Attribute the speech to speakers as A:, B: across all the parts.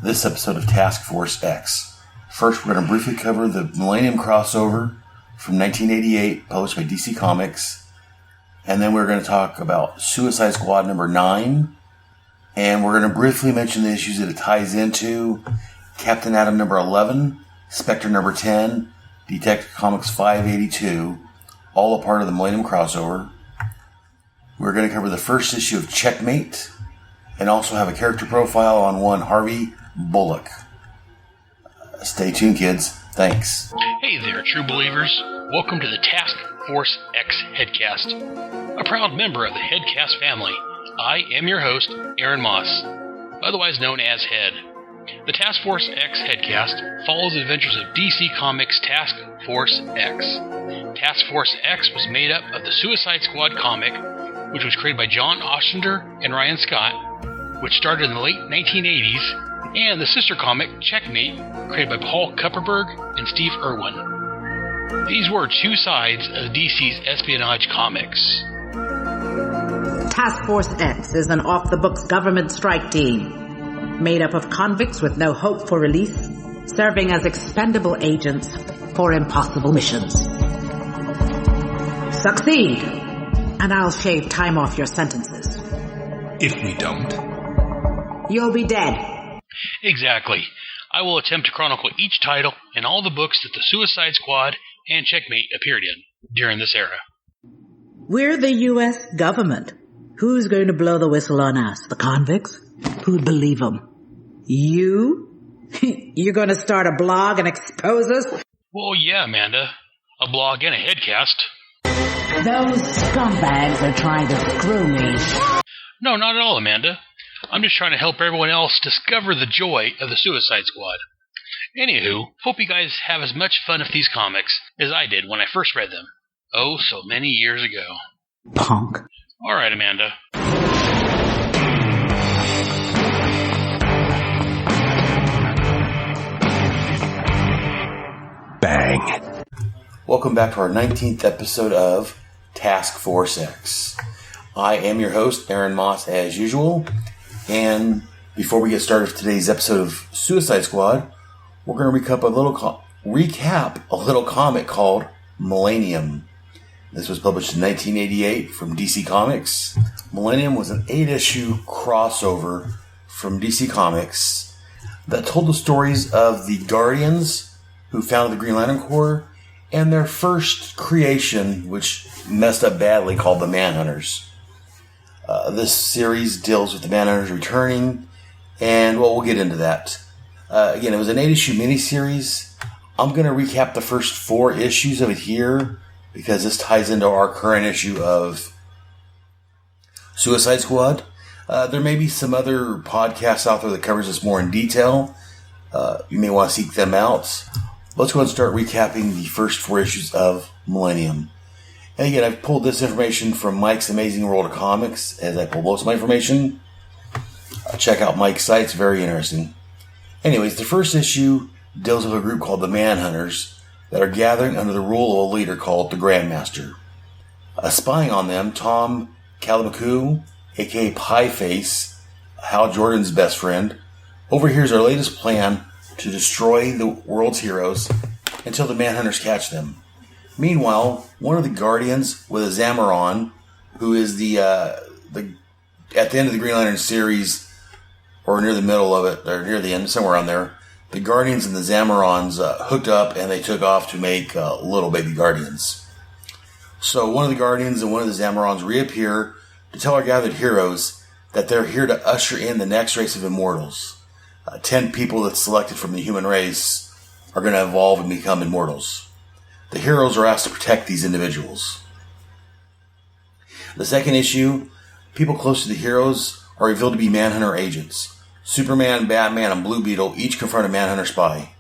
A: this episode of Task Force X. First, we're going to briefly cover the Millennium crossover from 1988, published by DC Comics. And then we're going to talk about Suicide Squad number 9. And we're going to briefly mention the issues that it ties into. Captain Atom number 11, Spectre number 10, Detective Comics 582, all a part of the Millennium crossover. We're going to cover the first issue of Checkmate, and also have a character profile on one Harvey Bullock. Stay tuned, kids. Thanks.
B: Hey there, true believers. Welcome to the Task Force X Headcast. A proud member of the Headcast family, I am your host, Aaron Moss, otherwise known as Head. The Task Force X Headcast follows the adventures of DC Comics' Task Force X. Task Force X was made up of the Suicide Squad comic, which was created by John Ostrander and Ryan Scott, which started in the late 1980s, and the sister comic, Checkmate, created by Paul Kupperberg and Steve Irwin. These were two sides of DC's espionage comics.
C: Task Force X is an off-the-books government strike team made up of convicts with no hope for release, serving as expendable agents for impossible missions. Succeed, and I'll shave time off your sentences.
D: If we don't,
C: you'll be dead.
B: Exactly. I will attempt to chronicle each title and all the books that the Suicide Squad and Checkmate appeared in during this era.
C: We're the U.S. government. Who's going to blow the whistle on us? The convicts? Who'd believe them? You? You're going to start a blog and expose us?
B: Well, yeah, Amanda. A blog and a headcast.
C: Those scumbags are trying to screw me.
B: No, not at all, Amanda. I'm just trying to help everyone else discover the joy of the Suicide Squad. Anywho, hope you guys have as much fun with these comics as I did when I first read them. Oh, so many years ago.
C: Punk.
B: All right, Amanda.
D: bang.
A: Welcome back to our 19th episode of Task Force X. I am your host, Aaron Moss, as usual. And before we get started with today's episode of Suicide Squad, we're going to recap a little comic called Millennium. This was published in 1988 from DC Comics. Millennium was an 8-issue crossover from DC Comics that told the stories of the Guardians who founded the Green Lantern Corps and their first creation, which messed up badly, called the Manhunters. This series deals with the Manhunters returning, and well, we'll get into that. Again, it was an 8-issue miniseries. I'm going to recap the first 4 issues of it here, because this ties into our current issue of Suicide Squad. There may be some other podcasts out there that covers this more in detail. You may want to seek them out. Let's go ahead and start recapping the first 4 issues of Millennium. And again, I've pulled this information from Mike's Amazing World of Comics, as I pull most of my information. Check out Mike's site, it's very interesting. Anyways, the first issue deals with a group called the Manhunters that are gathering under the rule of a leader called the Grandmaster. Spying on them, Tom Calamacu, aka Pieface, Hal Jordan's best friend, overhears their latest plan to destroy the world's heroes until the Manhunters catch them. Meanwhile, one of the Guardians with a Zamaron, who is the at the end of the Green Lantern series, or near the middle of it, or near the end, somewhere on there, the Guardians and the Zamarons hooked up and they took off to make little baby Guardians. So one of the Guardians and one of the Zamarons reappear to tell our gathered heroes that they're here to usher in the next race of immortals. 10 people that's selected from the human race are going to evolve and become immortals. The heroes are asked to protect these individuals. The second issue, people close to the heroes are revealed to be Manhunter agents. Superman, Batman, and Blue Beetle each confront a Manhunter spy.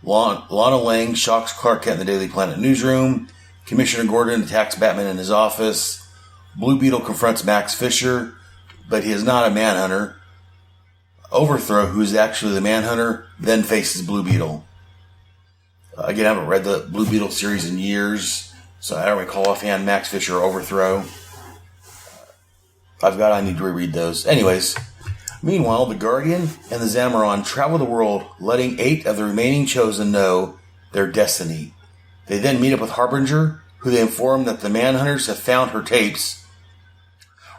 A: Lana Lang shocks Clark Kent in the Daily Planet newsroom. Commissioner Gordon attacks Batman in his office. Blue Beetle confronts Max Fisher, but he is not a Manhunter. Overthrow, who is actually the Manhunter, then faces Blue Beetle. Again, I haven't read the Blue Beetle series in years, so I don't recall offhand Max Fisher or Overthrow. I need to reread those. Anyways, Meanwhile, the Guardian and the Zamaron travel the world, letting 8 of the remaining Chosen know their destiny. They then meet up with Harbinger, who they inform that the Manhunters have found her tapes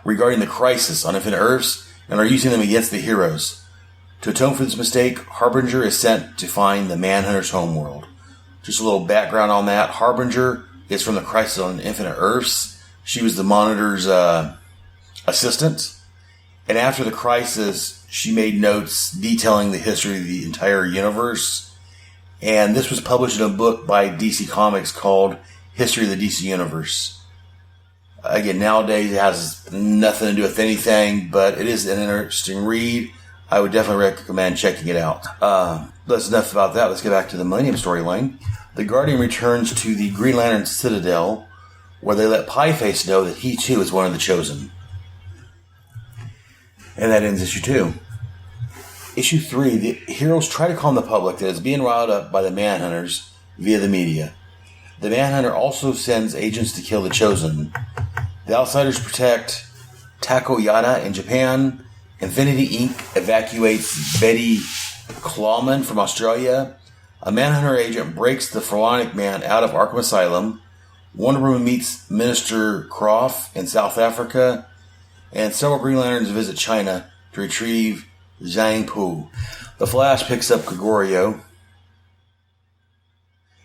A: regarding the crisis on Infinite Earths and are using them against the heroes. To atone for this mistake, Harbinger is sent to find the Manhunters' homeworld. Just a little background on that. Harbinger is from the crisis on Infinite Earths. She was the Monitor's assistant. And after the crisis, she made notes detailing the history of the entire universe. And this was published in a book by DC Comics called History of the DC Universe. Again, nowadays it has nothing to do with anything, but it is an interesting read. I would definitely recommend checking it out. That's enough about that. Let's get back to the Millennium storyline. The Guardian returns to the Green Lantern Citadel, where they let Pieface know that he too is one of the Chosen. And that ends issue 2. Issue 3, the heroes try to calm the public that is being riled up by the Manhunters via the media. The Manhunter also sends agents to kill the Chosen. The Outsiders protect Tako Yada in Japan. Infinity Inc. evacuates Betty Clawman from Australia. A Manhunter agent breaks the Pharaonic Man out of Arkham Asylum. Wonder Woman meets Minister Croft in South Africa. And several Green Lanterns visit China to retrieve Zhang Pu. The Flash picks up Gregorio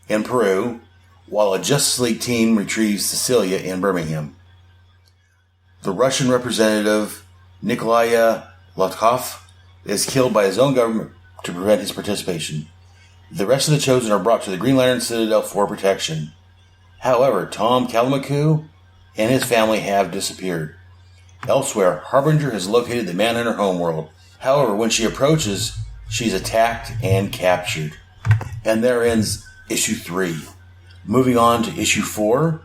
A: in Peru, while a Justice League team retrieves Cecilia in Birmingham. The Russian representative, Nikolai Lotkov, is killed by his own government to prevent his participation. The rest of the Chosen are brought to the Green Lantern Citadel for protection. However, Tom Kalamaku and his family have disappeared. Elsewhere, Harbinger has located the Manhunter homeworld. However, when she approaches, she's attacked and captured. And there ends issue 3. Moving on to issue 4,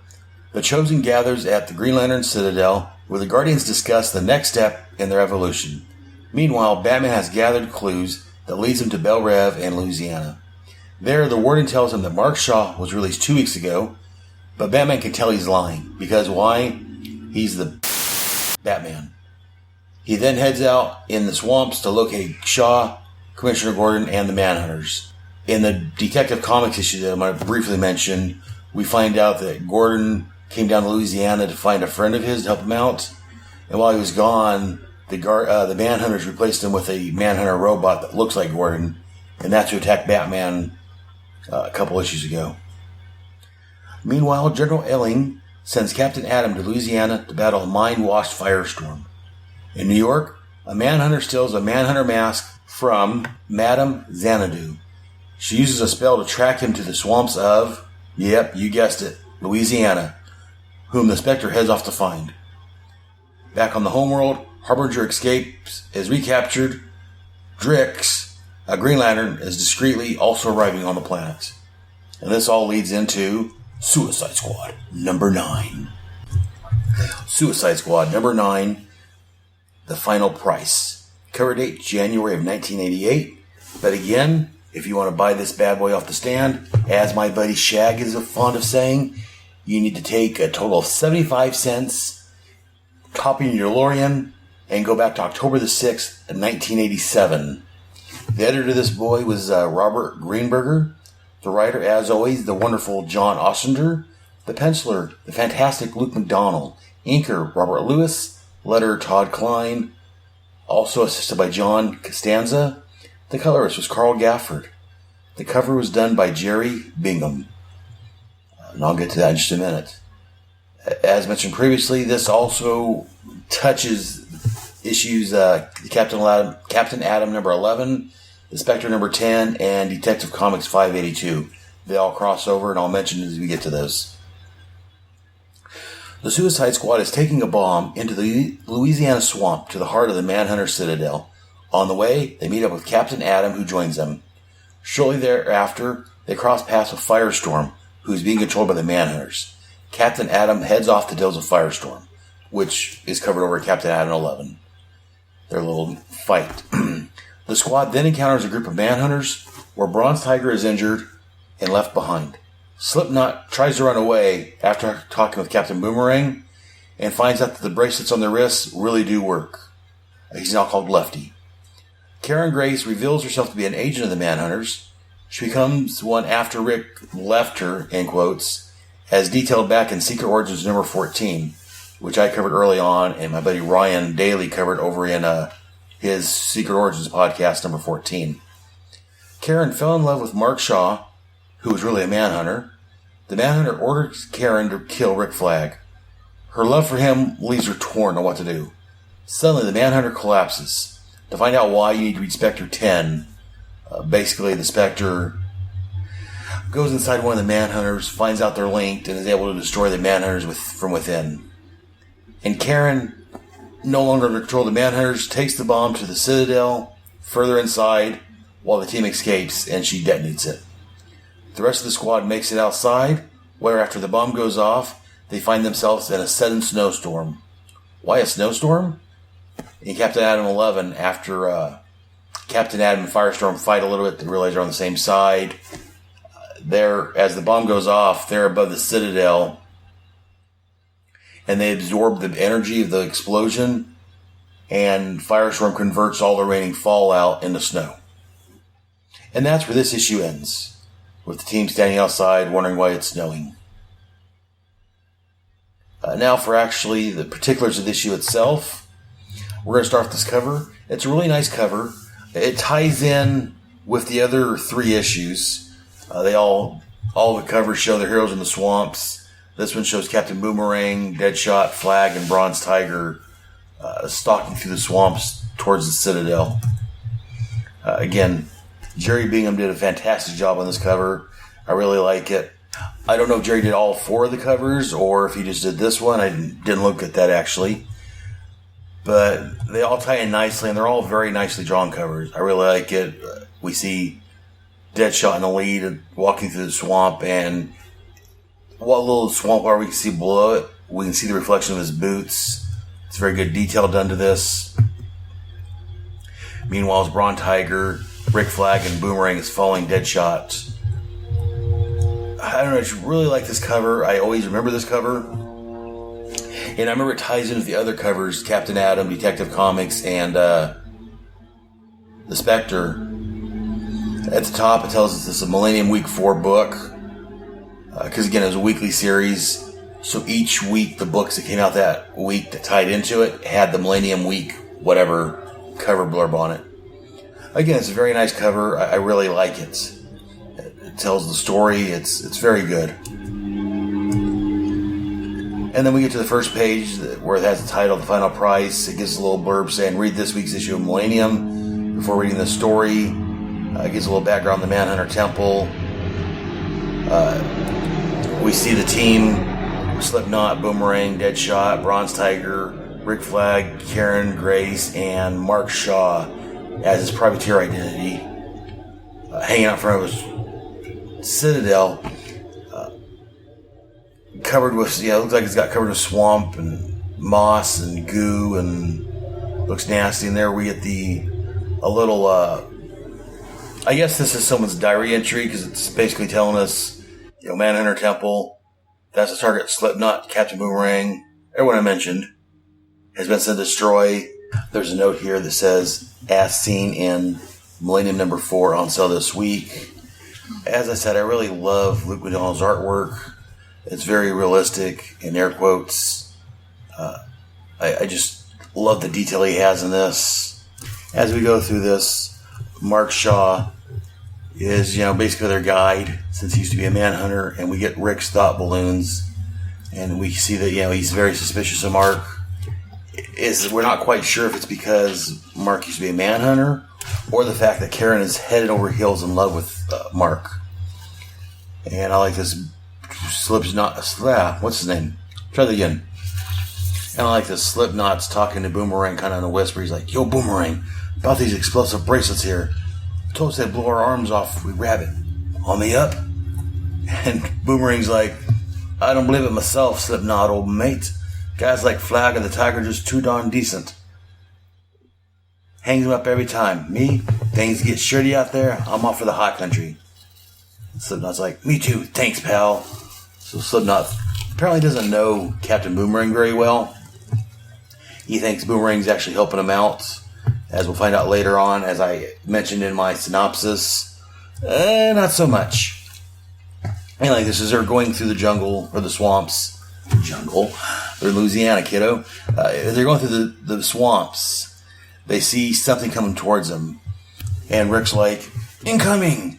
A: the Chosen gathers at the Green Lantern Citadel, where the Guardians discuss the next step in their evolution. Meanwhile, Batman has gathered clues that leads him to Belle Reve in Louisiana. There, the Warden tells him that Mark Shaw was released 2 weeks ago, but Batman can tell he's lying. Because why? He's the Batman. He then heads out in the swamps to locate Shaw, Commissioner Gordon, and the Manhunters. In the Detective Comics issue that I'm going to briefly mention, we find out that Gordon came down to Louisiana to find a friend of his to help him out. And while he was gone, the Manhunters replaced him with a Manhunter robot that looks like Gordon, and that's who attacked Batman a couple issues ago. Meanwhile, General Elling sends Captain Atom to Louisiana to battle a mind-washed firestorm. In New York, a Manhunter steals a Manhunter mask from Madame Xanadu. She uses a spell to track him to the swamps of, yep, you guessed it, Louisiana, whom the Spectre heads off to find. Back on the homeworld, Harbinger escapes, is recaptured. Drix, a Green Lantern, is discreetly also arriving on the planet. And this all leads into Suicide Squad number 9. Suicide Squad number 9, The Final Price. Cover date January of 1988. But again, if you want to buy this bad boy off the stand, as my buddy Shag is fond of saying, you need to take a total of 75 cents, copy your DeLorean, and go back to October the 6th, 1987. The editor of this boy was Robert Greenberger. The writer, as always, the wonderful John Ostrander. The penciler, the fantastic Luke McDonnell. Inker, Robert Lewis. Letterer, Todd Klein. Also assisted by John Costanza. The colorist was Carl Gafford. The cover was done by Jerry Bingham. And I'll get to that in just a minute. As mentioned previously, this also touches issues Captain Atom number 11, The Spectre number 10, and Detective Comics 582. They all cross over, and I'll mention as we get to those. The Suicide Squad is taking a bomb into the Louisiana swamp to the heart of the Manhunter Citadel. On the way, they meet up with Captain Atom, who joins them. Shortly thereafter, they cross paths with Firestorm, who is being controlled by the Manhunters. Captain Atom heads off to deal with Firestorm, which is covered over at Captain Atom 11. Their little fight. The squad then encounters a group of Manhunters, where Bronze Tiger is injured and left behind. Slipknot tries to run away after talking with Captain Boomerang, and finds out that the bracelets on their wrists really do work. He's now called Lefty. Karen Grace reveals herself to be an agent of the Manhunters. She becomes one after Rick left her, in quotes, as detailed back in Secret Origins number 14, which I covered early on, and my buddy Ryan Daly covered over in his Secret Origins podcast number 14. Karen fell in love with Mark Shaw, who was really a Manhunter. The Manhunter ordered Karen to kill Rick Flag. Her love for him leaves her torn on what to do. Suddenly, the Manhunter collapses. To find out why, you need to read Spectre 10. Basically, the Spectre goes inside one of the Manhunters, finds out they're linked, and is able to destroy the Manhunters from within. And Karen, no longer under control of the Manhunters, takes the bomb to the Citadel, further inside, while the team escapes, and she detonates it. The rest of the squad makes it outside, where after the bomb goes off, they find themselves in a sudden snowstorm. Why a snowstorm? In Captain Atom 11, after Captain Atom and Firestorm fight a little bit, they realize they're on the same side. As the bomb goes off, they're above the Citadel, and they absorb the energy of the explosion, and Firestorm converts all the remaining fallout into snow. And that's where this issue ends, with the team standing outside wondering why it's snowing. Now for actually the particulars of the issue itself. We're going to start with this cover. It's a really nice cover. It ties in with the other 3 issues. All the covers show their heroes in the swamps. This one shows Captain Boomerang, Deadshot, Flag, and Bronze Tiger stalking through the swamps towards the Citadel. Again, Jerry Bingham did a fantastic job on this cover. I really like it. I don't know if Jerry did all 4 of the covers or if he just did this one. I didn't look at that actually. But they all tie in nicely, and they're all very nicely drawn covers. I really like it. We see Deadshot in the lead walking through the swamp, and what little swamp water we can see below it, we can see the reflection of his boots. It's very good detail done to this. Meanwhile, as Bronze Tiger, Rick Flag, and Boomerang is following Deadshot. I don't know, I just really like this cover. I always remember this cover. And I remember it ties in with the other covers, Captain Atom, Detective Comics, and the Spectre. At the top, it tells us this is a Millennium Week 4 book. Because, again, it was a weekly series. So each week, the books that came out that week that tied into it had the Millennium Week, whatever, cover blurb on it. Again, it's a very nice cover. I really like it. It tells the story. It's very good. And then we get to the first page where it has the title, The Final Price. It gives a little blurb saying, read this week's issue of Millennium. Before reading the story, it gives a little background on the Manhunter Temple. We see the team, Slipknot, Boomerang, Deadshot, Bronze Tiger, Rick Flag, Karen Grace, and Mark Shaw as his privateer identity, hanging out in front of his Citadel. Covered with, looks like it's got covered with swamp and moss and goo and looks nasty. And there we get a little, I guess this is someone's diary entry because it's basically telling us, Manhunter Temple, that's the target, Slipknot, Captain Boomerang, everyone I mentioned has been sent to destroy. There's a note here that says, as seen in Millennium number 4 on sale this week. As I said, I really love Luke McDonald's artwork. It's very realistic, in air quotes. I just love the detail he has in this. As we go through this, Mark Shaw is, basically their guide, since he used to be a Manhunter, and we get Rick's thought balloons, and we see that, he's very suspicious of Mark. We're not quite sure if it's because Mark used to be a Manhunter, or the fact that Karen is headed over heels in love with Mark. And I like this what's his name? Try that again. And I like this Slipknot's talking to Boomerang kind of in a whisper. He's like, yo, Boomerang, about these explosive bracelets here. Told us they'd blow our arms off if we grab it. On the up? And Boomerang's like, I don't believe it myself, Slipknot, old mate. Guys like Flag and the Tiger are just too darn decent. Hangs him up every time. Me, things get shirty out there, I'm off for the hot country. Slipknot's like, me too, thanks, pal. So Slipknot apparently doesn't know Captain Boomerang very well. He thinks Boomerang's actually helping him out. as we'll find out later on, as I mentioned in my synopsis. Not so much. And like this is they're going through the jungle, or the swamps. Jungle? They're in Louisiana, kiddo. They're going through the swamps. They see something coming towards them. And Rick's like, incoming!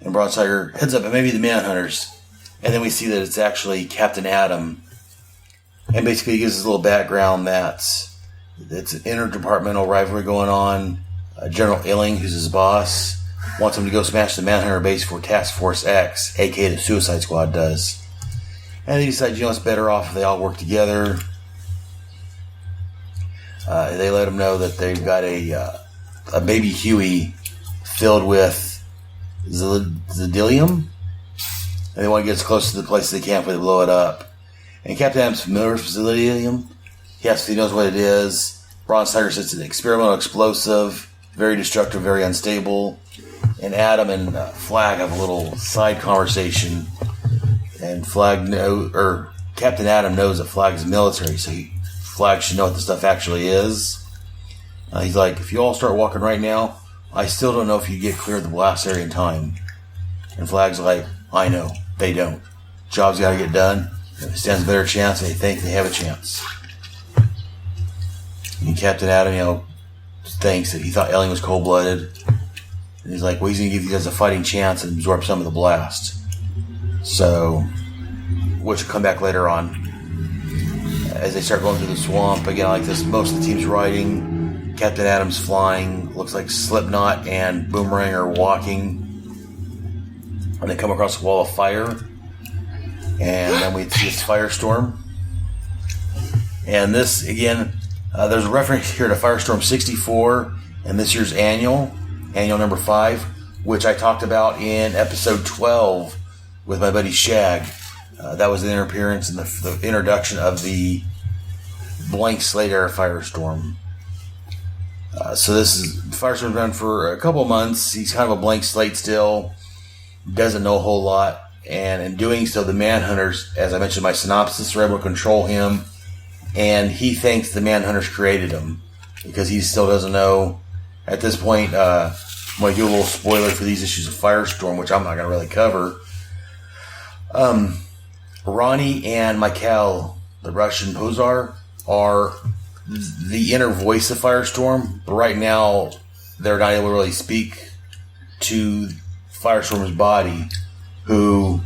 A: And Broadsider heads up, and maybe the Manhunters. And then we see that it's actually Captain Atom. And basically he gives us a little background that it's an interdepartmental rivalry going on. General Illing, who's his boss, wants him to go smash the Manhunter base for Task Force X, aka the Suicide Squad does. And they decide, it's better off if they all work together. They let him know that they've got a baby Huey filled with Zidilium. And they want to get as close to the place as they can before they blow it up. And Captain Adam's familiar with Zidilium. He knows what it is. Broadsider says it's an experimental explosive, very destructive, very unstable. And Adam and Flag have a little side conversation. And Captain Adam knows that Flag is military, so Flag should know what the stuff actually is. He's like, if you all start walking right now, I still don't know if you get clear of the blast area in time. And Flag's like, I know, they don't. Job's got to get done. If it stands a better chance, they think they have a chance. And Captain Adam, thinks that he thought Elling was cold-blooded. And he's like, well, he's going to give you guys a fighting chance and absorb some of the blast. So, which will come back later on. As they start going through the swamp, again, like this, most of the team's riding. Captain Adam's flying. Looks like Slipknot and Boomerang are walking. And they come across a wall of fire. And then we see this firestorm. And this, again, there's a reference here to Firestorm 64 and this year's annual number 5, which I talked about in episode 12 with my buddy Shag. That was the appearance and the introduction of the blank slate era Firestorm. So this is Firestorm's been for a couple months. He's kind of a blank slate still. Doesn't know a whole lot. And in doing so, the Manhunters, as I mentioned in my synopsis, are able to control him. And he thinks the Manhunters created him because he still doesn't know. At this point, I'm going to do a little spoiler for these issues of Firestorm, which I'm not going to really cover. Ronnie and Mikhail, the Russian Pozar, are the inner voice of Firestorm. But right now, they're not able to really speak to Firestorm's body, who...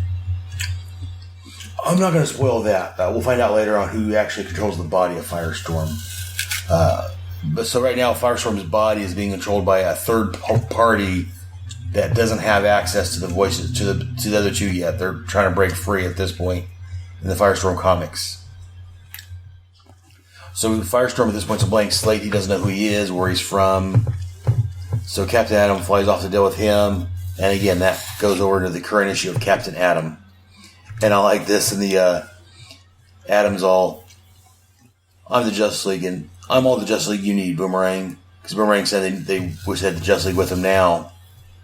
A: I'm not going to spoil that. We'll find out later on who actually controls the body of Firestorm. But so right now, Firestorm's body is being controlled by a third party that doesn't have access to the voices to the other two yet. They're trying to break free at this point in the Firestorm comics. So Firestorm at this point is a blank slate. He doesn't know who he is, where he's from. So Captain Atom flies off to deal with him. And again, that goes over to the current issue of Captain Atom. And I like this in the Atom's all, I'm the Justice League, and I'm all the Justice League you need, Boomerang. Because Boomerang said they wish they had the Justice League with him now,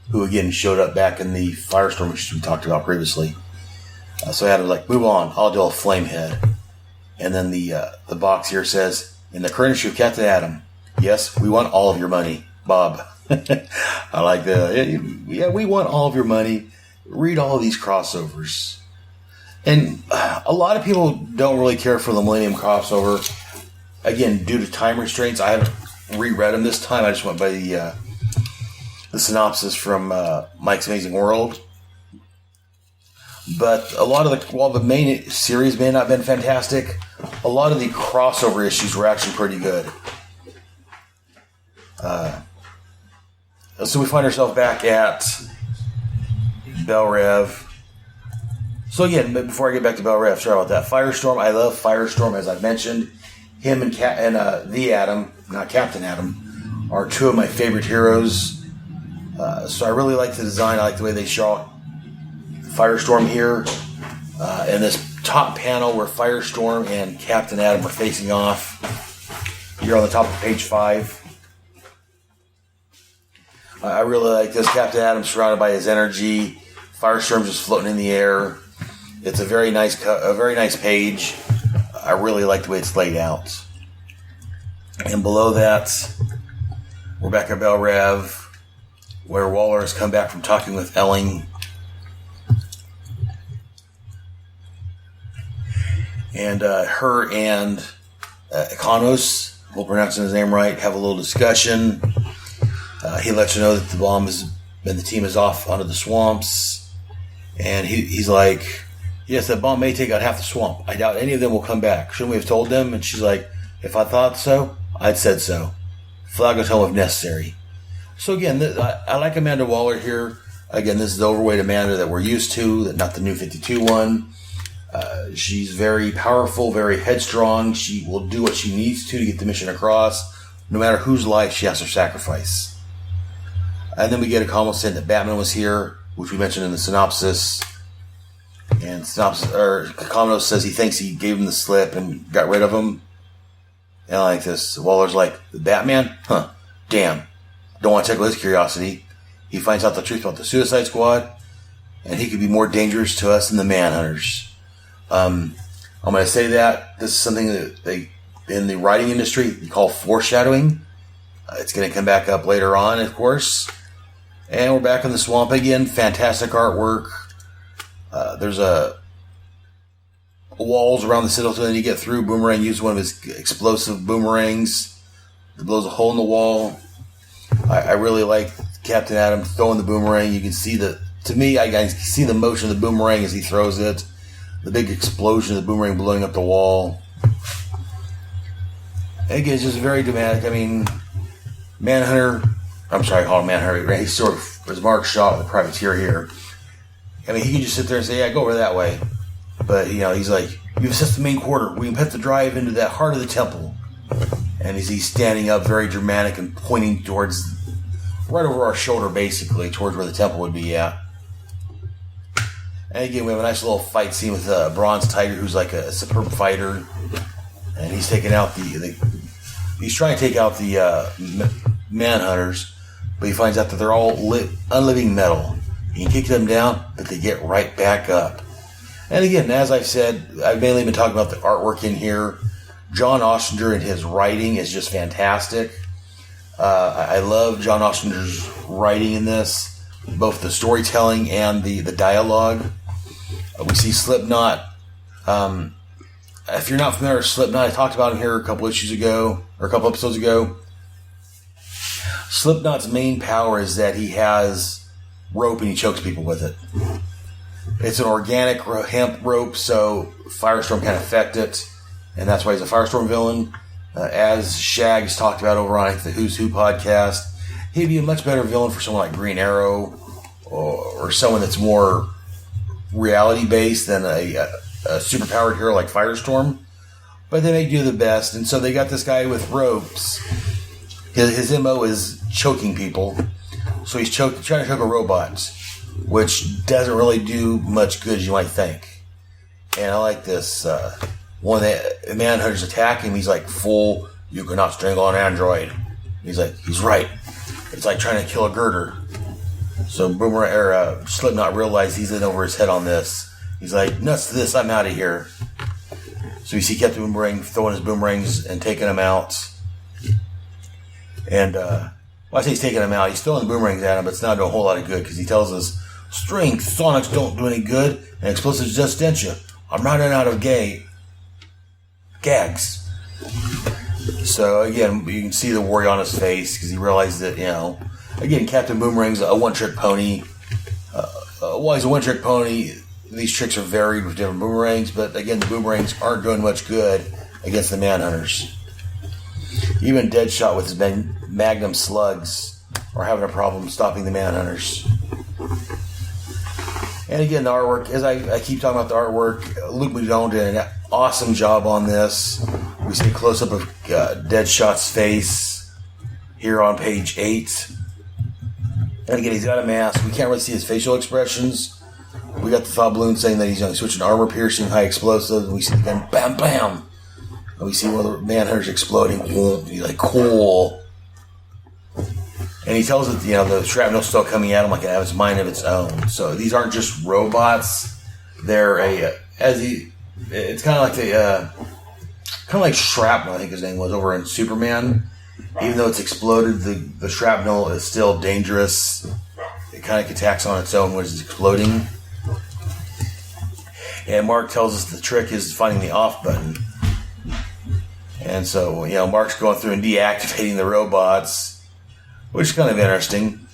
A: who again showed up back in the Firestorm issues we talked about previously. So Atom's like, move on, I'll do a Flamehead. And then the box here says, in the current issue of Captain Atom, yes, we want all of your money, Bob. I like that. Yeah, we want all of your money. Read all of these crossovers. And a lot of people don't really care for the Millennium crossover. Again, due to time restraints, I haven't reread them this time. I just went by the synopsis from Mike's Amazing World. But a lot of while the main series may not have been fantastic, a lot of the crossover issues were actually pretty good. So we find ourselves back at Bell Rev. So again, before I get back to Bell Rev, sorry about that. Firestorm, I love Firestorm, as I mentioned. Him and the Atom, not Captain Atom, are two of my favorite heroes. So I really like the design. I like the way they show Firestorm here. And this top panel where Firestorm and Captain Atom are facing off. Here on the top of page 5. I really like this. Captain Atom surrounded by his energy. Firestorm's just floating in the air. It's a very nice page. I really like the way it's laid out. And below that, We're back at Bell Rev, where Waller has come back from talking with Elling. And her and Econos, we'll pronounce his name right, have a little discussion. He lets her know that the bomb is, and the team is off onto the swamps. And he's like, yes, that bomb may take out half the swamp. I doubt any of them will come back. Shouldn't we have told them? And she's like, if I thought so, I'd said so. Flag us home if necessary. So again, I like Amanda Waller here. Again, this is the overweight Amanda that we're used to, not the new 52 one. She's very powerful, very headstrong. She will do what she needs to get the mission across, no matter whose life she has to sacrifice. And then we get a comment saying that Batman was here, which we mentioned in the synopsis. And Kamino says he thinks he gave him the slip and got rid of him. And I like this. Waller's like, the Batman? Huh. Damn. Don't want to tickle his curiosity. He finds out the truth about the Suicide Squad, and he could be more dangerous to us than the Manhunters. I'm going to say that this is something that they, in the writing industry, you call foreshadowing. It's going to come back up later on, of course. And we're back in the swamp again. Fantastic artwork. There's walls around the citadel that you get through. Boomerang used one of his explosive boomerangs that blows a hole in the wall. I really like Captain Atom throwing the boomerang. You can see to me, I can see the motion of the boomerang as he throws it. The big explosion of the boomerang blowing up the wall. And again, it's just very dramatic. I mean, Manhunter, I'm sorry, I call him Manhunter. He's sort of, as Mark shot with the privateer here. I mean, he can just sit there and say, yeah, go over that way. But, he's like, you've assessed the main quarter. We can put the drive into that heart of the temple. And he's standing up, very dramatic, and pointing towards, right over our shoulder, basically, towards where the temple would be at. And again, we have a nice little fight scene with Bronze Tiger, who's like a superb fighter. And he's taking out he's trying to take out the Manhunters, but he finds out that they're all unliving metal. He can kick them down, but they get right back up. And again, as I've said, I've mainly been talking about the artwork in here. John Ostrander and his writing is just fantastic. I love John Ostrander's writing in this, both the storytelling and the dialogue. We see Slipknot. If you're not familiar with Slipknot, I talked about him here a couple episodes ago. Slipknot's main power is that he has rope and he chokes people with it. It's an organic hemp rope, so Firestorm can't affect it, and that's why he's a Firestorm villain. As Shags talked about over on the Who's Who podcast, he'd be a much better villain for someone like Green Arrow or someone that's more reality-based than a superpowered hero like Firestorm. But they make do the best, and so they got this guy with ropes. His MO is choking people, so he's trying to choke a robot, which doesn't really do much good as you might think. And I like this. When the Manhunters attack him, he's like, "Fool, you cannot strangle an android." He's like, he's right. It's like trying to kill a girder. So Slipknot realized he's in over his head on this. He's like, nuts to this, I'm out of here. So you see Captain Boomerang throwing his boomerangs and taking them out. And, I say he's taking them out. He's throwing the boomerangs at him, but it's not doing a whole lot of good because he tells us, strength, sonics don't do any good, and explosives just stench you. I'm running out of gags. So, again, you can see the worry on his face because he realized that, again, Captain Boomerang's a one-trick pony. While he's a one-trick pony, these tricks are varied with different boomerangs, but again, the boomerangs aren't doing much good against the Manhunters. Even Deadshot with his Magnum slugs are having a problem stopping the Manhunters. And again, the artwork, as I keep talking about the artwork, Luke McDonald did an awesome job on this. We see a close-up of Deadshot's face here on page 8. And again, he's got a mask. We can't really see his facial expressions. We got the thought balloon saying that he's switching armor piercing, high explosive, and we see the gun, bam, bam. And we see one of the Manhunters exploding. He's like, cool. And he tells us, the shrapnel's still coming at him like it has a mind of its own. So these aren't just robots. They're it's kind of like shrapnel, I think his name was, over in Superman. Even though it's exploded, the shrapnel is still dangerous. It kind of attacks on its own when it's exploding. And Mark tells us the trick is finding the off button. And so, Mark's going through and deactivating the robots, which is kind of interesting.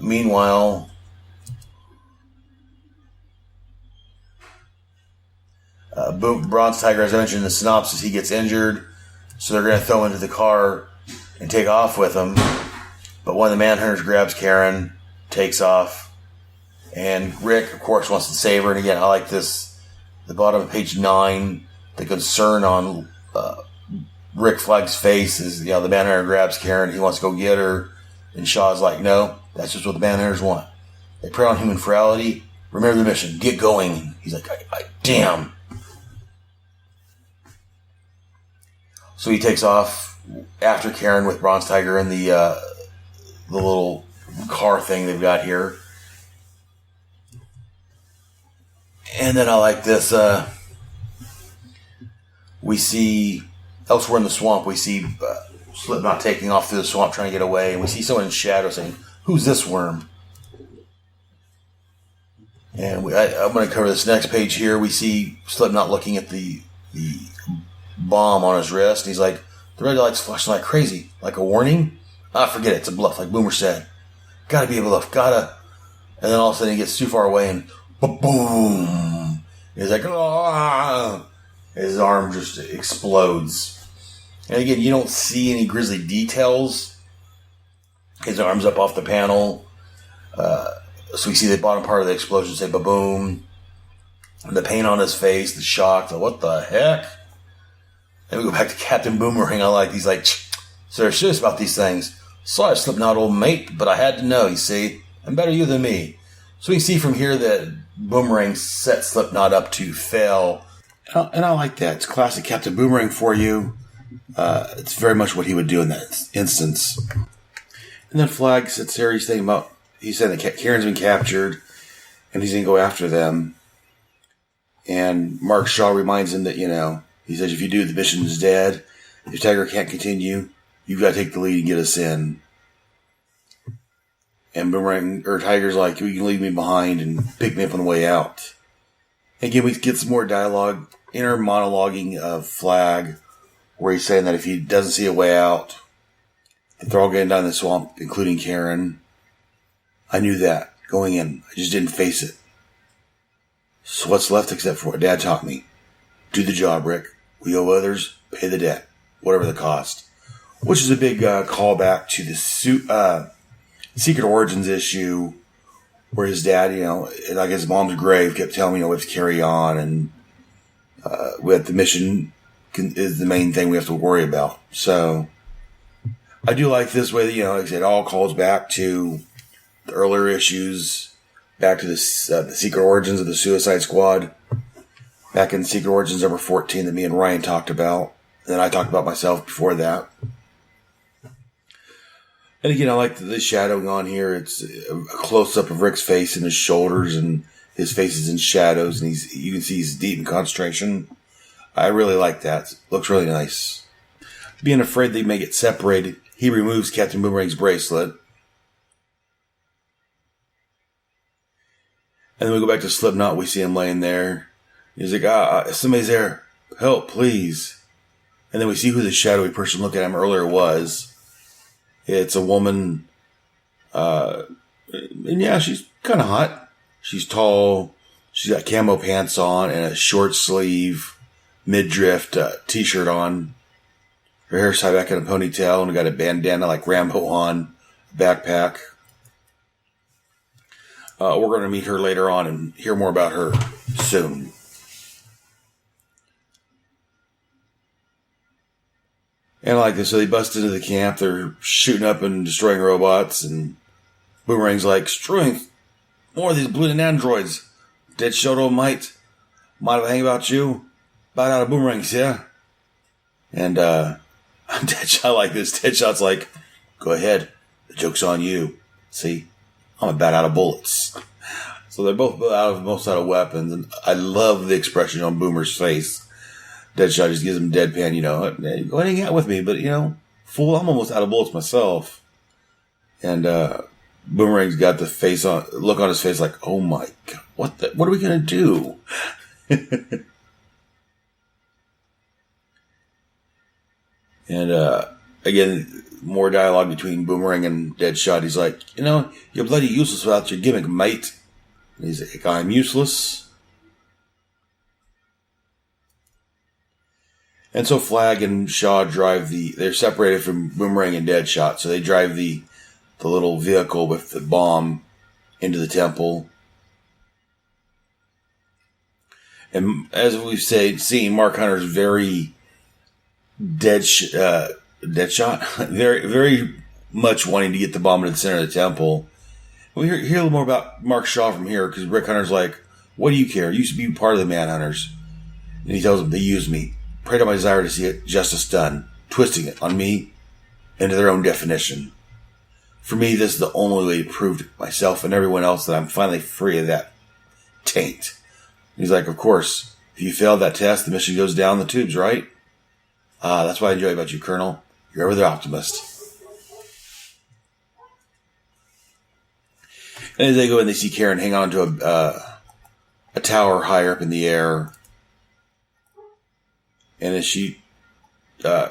A: Meanwhile, Bronze Tiger, as I mentioned in the synopsis, he gets injured, so they're going to throw him into the car and take off with him. But one of the manhunters grabs Karen, takes off, and Rick, of course, wants to save her. And again, I like this, the bottom of page 9, the concern on Rick Flagg's face is, the manhunter grabs Karen, he wants to go get her, and Shaw's like, no, that's just what the manhunters want. They prey on human frailty. Remember the mission, get going. He's like, damn. So he takes off after Karen with Bronze Tiger in the little car thing they've got here. And then I like this. We see elsewhere in the swamp, we see Slipknot taking off through the swamp trying to get away. And we see someone in shadow saying, who's this worm? And I'm going to cover this next page here. We see Slipknot looking at the bomb on his wrist. He's like, the red light's flashing like crazy. Like a warning? Forget it. It's a bluff, like Boomer said. Gotta be a bluff. Gotta. And then all of a sudden he gets too far away and boom. He's like, ah. His arm just explodes. And again, you don't see any grisly details. His arm's up off the panel. So we see the bottom part of the explosion say ba-boom. The pain on his face, the shock, the what the heck? Then we go back to Captain Boomerang. I like, he's like, so they're serious about these things. Sorry, Slipknot, old mate, but I had to know, you see. I'm better you than me. So we see from here that Boomerang set Slipknot up to fail. And I like that. It's classic Captain Boomerang for you. It's very much what he would do in that instance. And then Flag sits there, he's thinking about, he said that Karen's been captured, and he's going to go after them. And Mark Shaw reminds him that, he says, if you do, the mission's dead. If Tiger can't continue, you've got to take the lead and get us in. And Tiger's like, you can leave me behind and pick me up on the way out. Again, we get some more dialogue, inner monologuing of Flag, where he's saying that if he doesn't see a way out, that they're all getting down the swamp, including Karen. I knew that going in. I just didn't face it. So what's left except for what Dad taught me? Do the job, Rick. We owe others, pay the debt, whatever the cost. Which is a big callback to the Secret Origins issue, where his dad, like his mom's grave, kept telling me, we have to carry on, and the mission is the main thing we have to worry about. So I do like this way that, like I said, it all calls back to the earlier issues, back to the Secret Origins of the Suicide Squad, back in Secret Origins number 14 that me and Ryan talked about, and then I talked about myself before that. And again, I like the shadowing on here. It's a close-up of Rick's face and his shoulders, and his face is in shadows, and you can see he's deep in concentration. I really like that. It looks really nice. Being afraid they may get separated, he removes Captain Boomerang's bracelet. And then we go back to Slipknot. We see him laying there. He's like, somebody's there. Help, please. And then we see who the shadowy person looking at him earlier was. It's a woman. And yeah, she's kind of hot. She's tall. She's got camo pants on and a short sleeve midriff t-shirt on. Her hair's tied back in a ponytail and got a bandana like Rambo on, backpack. We're going to meet her later on and hear more about her soon. And I like this. So they bust into the camp. They're shooting up and destroying robots. And Boomerang's like, strength. More of these bleeding androids. Dead Shoto might have hang about you. Bite out of Boomerangs, yeah? And Deadshot like this. Deadshot's like, go ahead. The joke's on you. See? I'm about out of bullets. So they're both out of weapons. And I love the expression on Boomer's face. Deadshot just gives him deadpan, go ahead and hang out with me, but, fool, I'm almost out of bullets myself. And Boomerang's got the look on his face like, oh my God, what are we going to do? And again, more dialogue between Boomerang and Deadshot. He's like, you're bloody useless without your gimmick, mate. And he's like, I'm useless. And so Flag and Shaw drive they're separated from Boomerang and Deadshot, so they drive the little vehicle with the bomb into the temple. And as we've seen, Mark Hunter's very Deadshot, very, very much wanting to get the bomb into the center of the temple. We hear a little more about Mark Shaw from here, because Rick Hunter's like, what do you care? You used to be part of the Manhunters. And he tells them, they used me. Preyed on my desire to see it justice done, twisting it on me into their own definition. For me, this is the only way to prove to myself and everyone else that I'm finally free of that taint. And he's like, of course, if you fail that test, the mission goes down the tubes, right? That's what I enjoy about you, Colonel. You're ever the optimist. And as they go in, they see Karen hang on to a tower higher up in the air. And as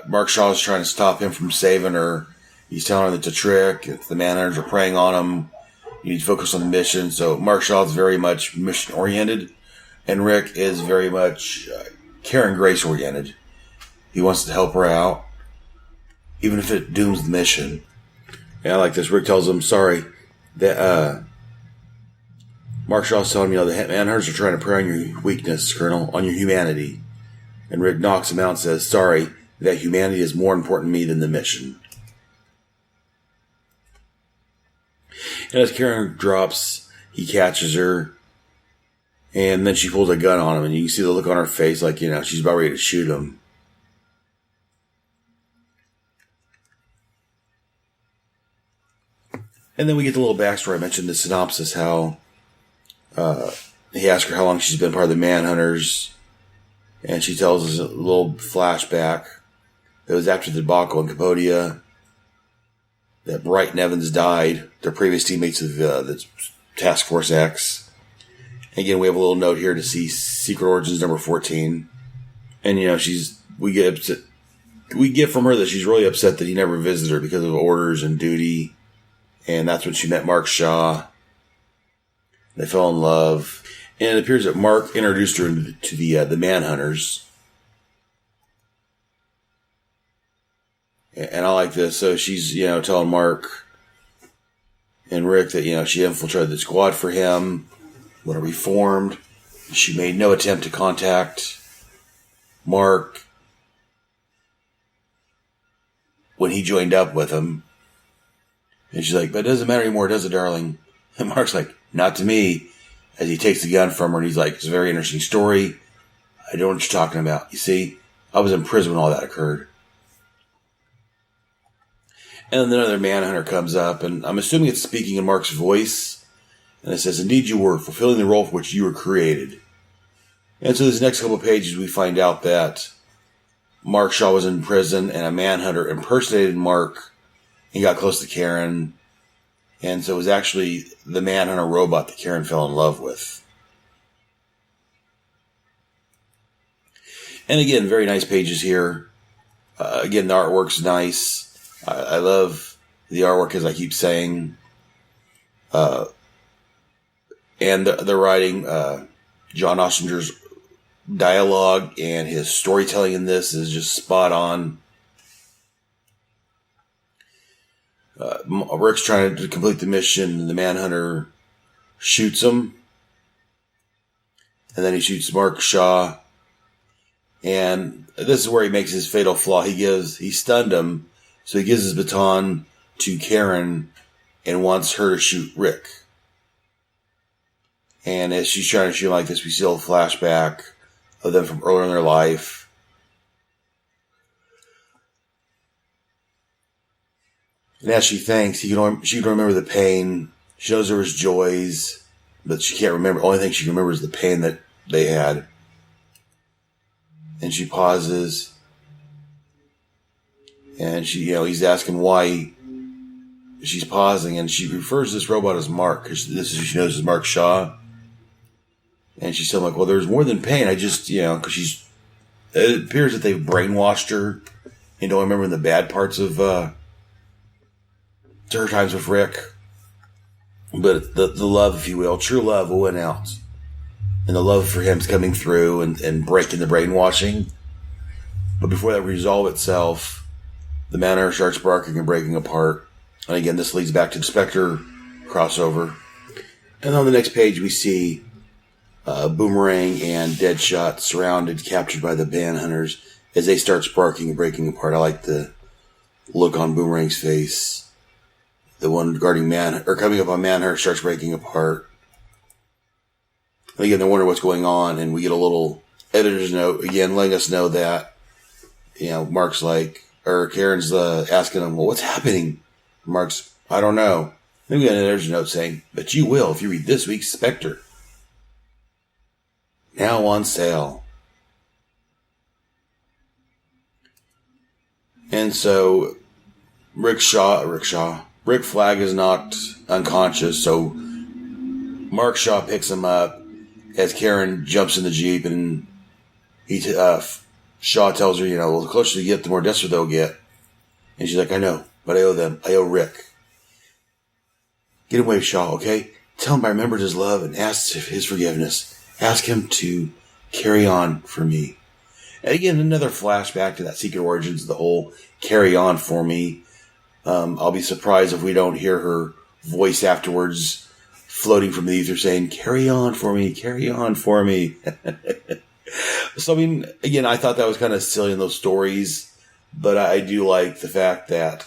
A: Mark Shaw is trying to stop him from saving her, he's telling her that it's a trick. The Manhunters are preying on him. You need to focus on the mission. So Mark Shaw is very much mission-oriented, and Rick is very much Karen Grace-oriented. He wants to help her out, even if it dooms the mission. And I like this. Rick tells him, sorry, that Mark Shaw's telling me, the Manhunters are trying to prey on your weakness, Colonel, on your humanity. And Rick knocks him out and says, sorry, that humanity is more important to me than the mission. And as Karen drops, he catches her. And then she pulls a gun on him. And you can see the look on her face like, she's about ready to shoot him. And then we get the little backstory. I mentioned the synopsis, how he asked her how long she's been part of the Manhunters. And she tells us a little flashback. It was after the debacle in Cambodia that Bright and Evans died. They're previous teammates of the Task Force X. And again, we have a little note here to see Secret Origins number 14. And, we get upset. We get from her that she's really upset that he never visited her because of orders and duty. And that's when she met Mark Shaw. They fell in love. And it appears that Mark introduced her to the Manhunters. And I like this. So she's, telling Mark and Rick that, she infiltrated the squad for him when it reformed. She made no attempt to contact Mark when he joined up with him. And she's like, but it doesn't matter anymore, does it, darling? And Mark's like, not to me. As he takes the gun from her, and he's like, it's a very interesting story. I don't know what you're talking about. You see, I was in prison when all that occurred. And then another Manhunter comes up, and I'm assuming it's speaking in Mark's voice. And it says, indeed you were, fulfilling the role for which you were created. And so these next couple of pages, we find out that Mark Shaw was in prison, and a Manhunter impersonated Mark and got close to Karen. And so it was actually the Manhunter robot that Karen fell in love with. And again, very nice pages here. Again, the artwork's nice. I love the artwork, as I keep saying. And the writing, John Ostrander's dialogue and his storytelling in this is just spot on. Rick's trying to complete the mission, and the Manhunter shoots him. And then he shoots Mark Shaw. And this is where he makes his fatal flaw. He stunned him, so he gives his baton to Karen and wants her to shoot Rick. And as she's trying to shoot him like this, we see a little flashback of them from earlier in their life. And as she thinks, she can remember the pain. She knows there was joys, but she can't remember. The only thing she can remember is the pain that they had. And she pauses. And he's asking why she's pausing. And she refers to this robot as Mark, because she knows is Mark Shaw. And she's saying, like, well, there's more than pain. I just, because it appears that they've brainwashed her into only remembering the bad parts of her times with Rick. But the love, if you will, true love will win out. And the love for him's coming through and breaking the brainwashing. But before that resolve itself, the Manor starts barking and breaking apart. And again, this leads back to the Spectre crossover. And on the next page, we see Boomerang and Deadshot surrounded, captured by the Manhunters as they start sparking and breaking apart. I like the look on Boomerang's face. The one guarding coming up on Manhunter starts breaking apart. And again, they're wondering what's going on, and we get a little editor's note again letting us know that Mark's Karen's asking him, well, what's happening? Mark's, I don't know. Then we got an editor's note saying, but you will if you read this week's Spectre. Now on sale. And so Rick Flag is knocked unconscious, so Mark Shaw picks him up as Karen jumps in the Jeep, and Shaw tells her, the closer you get, the more desperate they'll get. And she's like, I know, but I owe them. I owe Rick. Get away, Shaw, okay? Tell him I remembered his love and asked his forgiveness. Ask him to carry on for me. And again, another flashback to that Secret Origins, the whole carry on for me. I'll be surprised if we don't hear her voice afterwards floating from the ether saying, carry on for me, carry on for me. So, again, I thought that was kind of silly in those stories, but I do like the fact that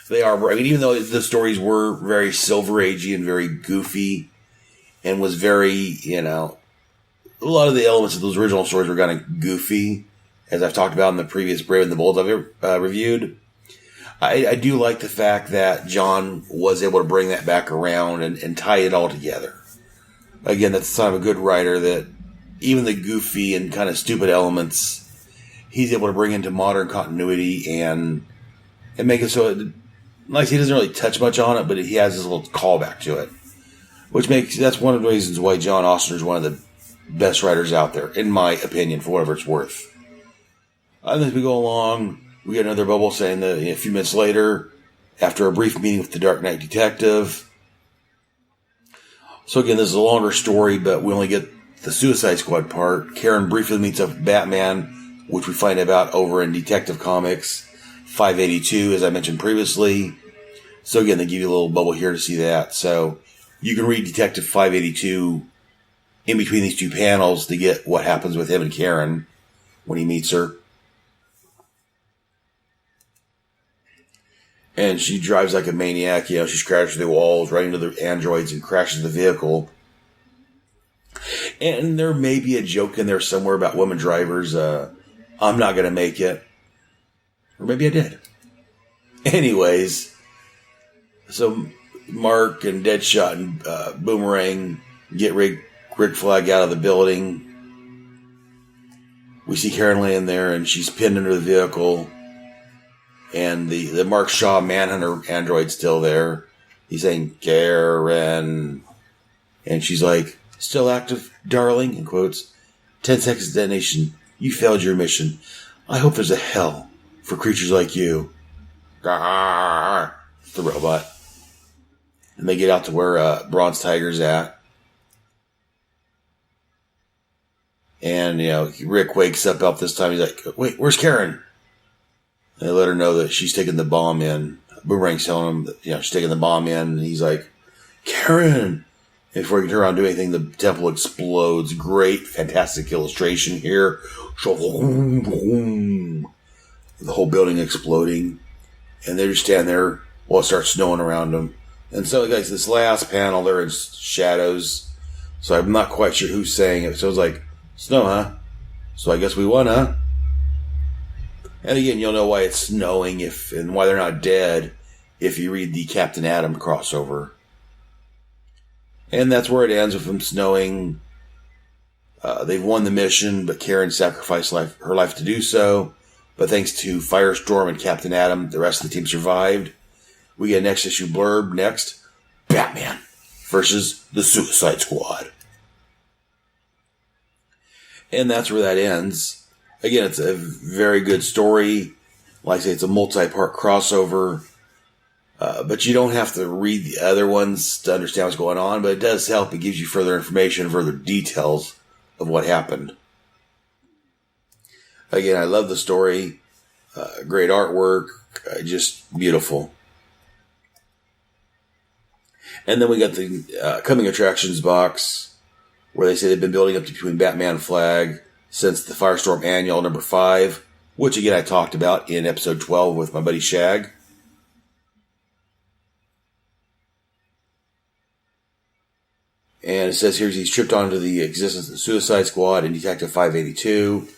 A: they are, even though the stories were very Silver Agey and very goofy and was very, a lot of the elements of those original stories were kind of goofy, as I've talked about in the previous Brave and the Bold I've reviewed. I do like the fact that John was able to bring that back around and tie it all together. Again, that's the sign of a good writer, that even the goofy and kind of stupid elements, he's able to bring into modern continuity and make it so it, like he doesn't really touch much on it, but he has this little callback to it, that's one of the reasons why John Oster is one of the best writers out there, in my opinion, for whatever it's worth. As we go along, we get another bubble saying that a few minutes later, after a brief meeting with the Dark Knight detective. So again, this is a longer story, but we only get the Suicide Squad part. Karen briefly meets up with Batman, which we find about over in Detective Comics 582, as I mentioned previously. So again, they give you a little bubble here to see that. So you can read Detective 582 in between these two panels to get what happens with him and Karen when he meets her. And she drives like a maniac. She's crashed through the walls, right into the androids, and crashes the vehicle. And there may be a joke in there somewhere about women drivers. I'm not going to make it. Or maybe I did. Anyways, so Mark and Deadshot and Boomerang get Rick Flag out of the building. We see Karen laying there, and she's pinned under the vehicle. And the Mark Shaw Manhunter android's still there. He's saying, Karen. And she's like, still active, darling, in quotes. 10 seconds detonation. You failed your mission. I hope there's a hell for creatures like you. Garr, the robot. And they get out to where Bronze Tiger's at. And, Rick wakes up this time. He's like, wait, where's Karen? They let her know that she's taking the bomb in. Boomerang's telling him that, she's taking the bomb in. And he's like, Karen! And before he can turn around and do anything, the temple explodes. Great, fantastic illustration here. The whole building exploding. And they just stand there while it starts snowing around them. And so, guys, this last panel, they're in shadows. So I'm not quite sure who's saying it. So it's like, snow, huh? So I guess we won, huh? And again, you'll know why it's snowing and why they're not dead if you read the Captain Atom crossover. And that's where it ends, with them snowing. They've won the mission, but Karen sacrificed her life to do so. But thanks to Firestorm and Captain Atom, the rest of the team survived. We get a next issue blurb. Next, Batman versus the Suicide Squad. And that's where that ends. Again, it's a very good story. Like I say, it's a multi-part crossover. But you don't have to read the other ones to understand what's going on. But it does help. It gives you further information, further details of what happened. Again, I love the story. Great artwork. Just beautiful. And then we got the coming attractions box, where they say they've been building up to between Batman and Flag since the Firestorm Annual number 5, which again I talked about in episode 12 with my buddy Shag. And it says here he's tripped onto the existence of the Suicide Squad and Detective 582.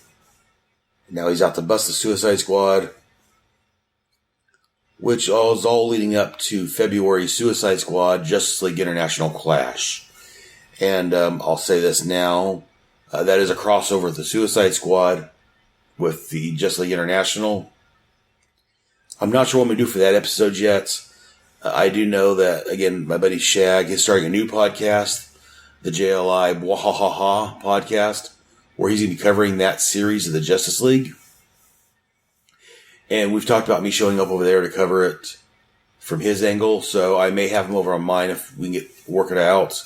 A: Now he's out to bust the Suicide Squad, which is all leading up to February Suicide Squad Justice League International Clash. And I'll say this now, that is a crossover with the Suicide Squad with the Justice League International. I'm not sure what I'm going to do for that episode yet. I do know that, again, my buddy Shag is starting a new podcast, the JLI Wahahaha podcast, where he's going to be covering that series of the Justice League. And we've talked about me showing up over there to cover it from his angle, so I may have him over on mine if we can work it out.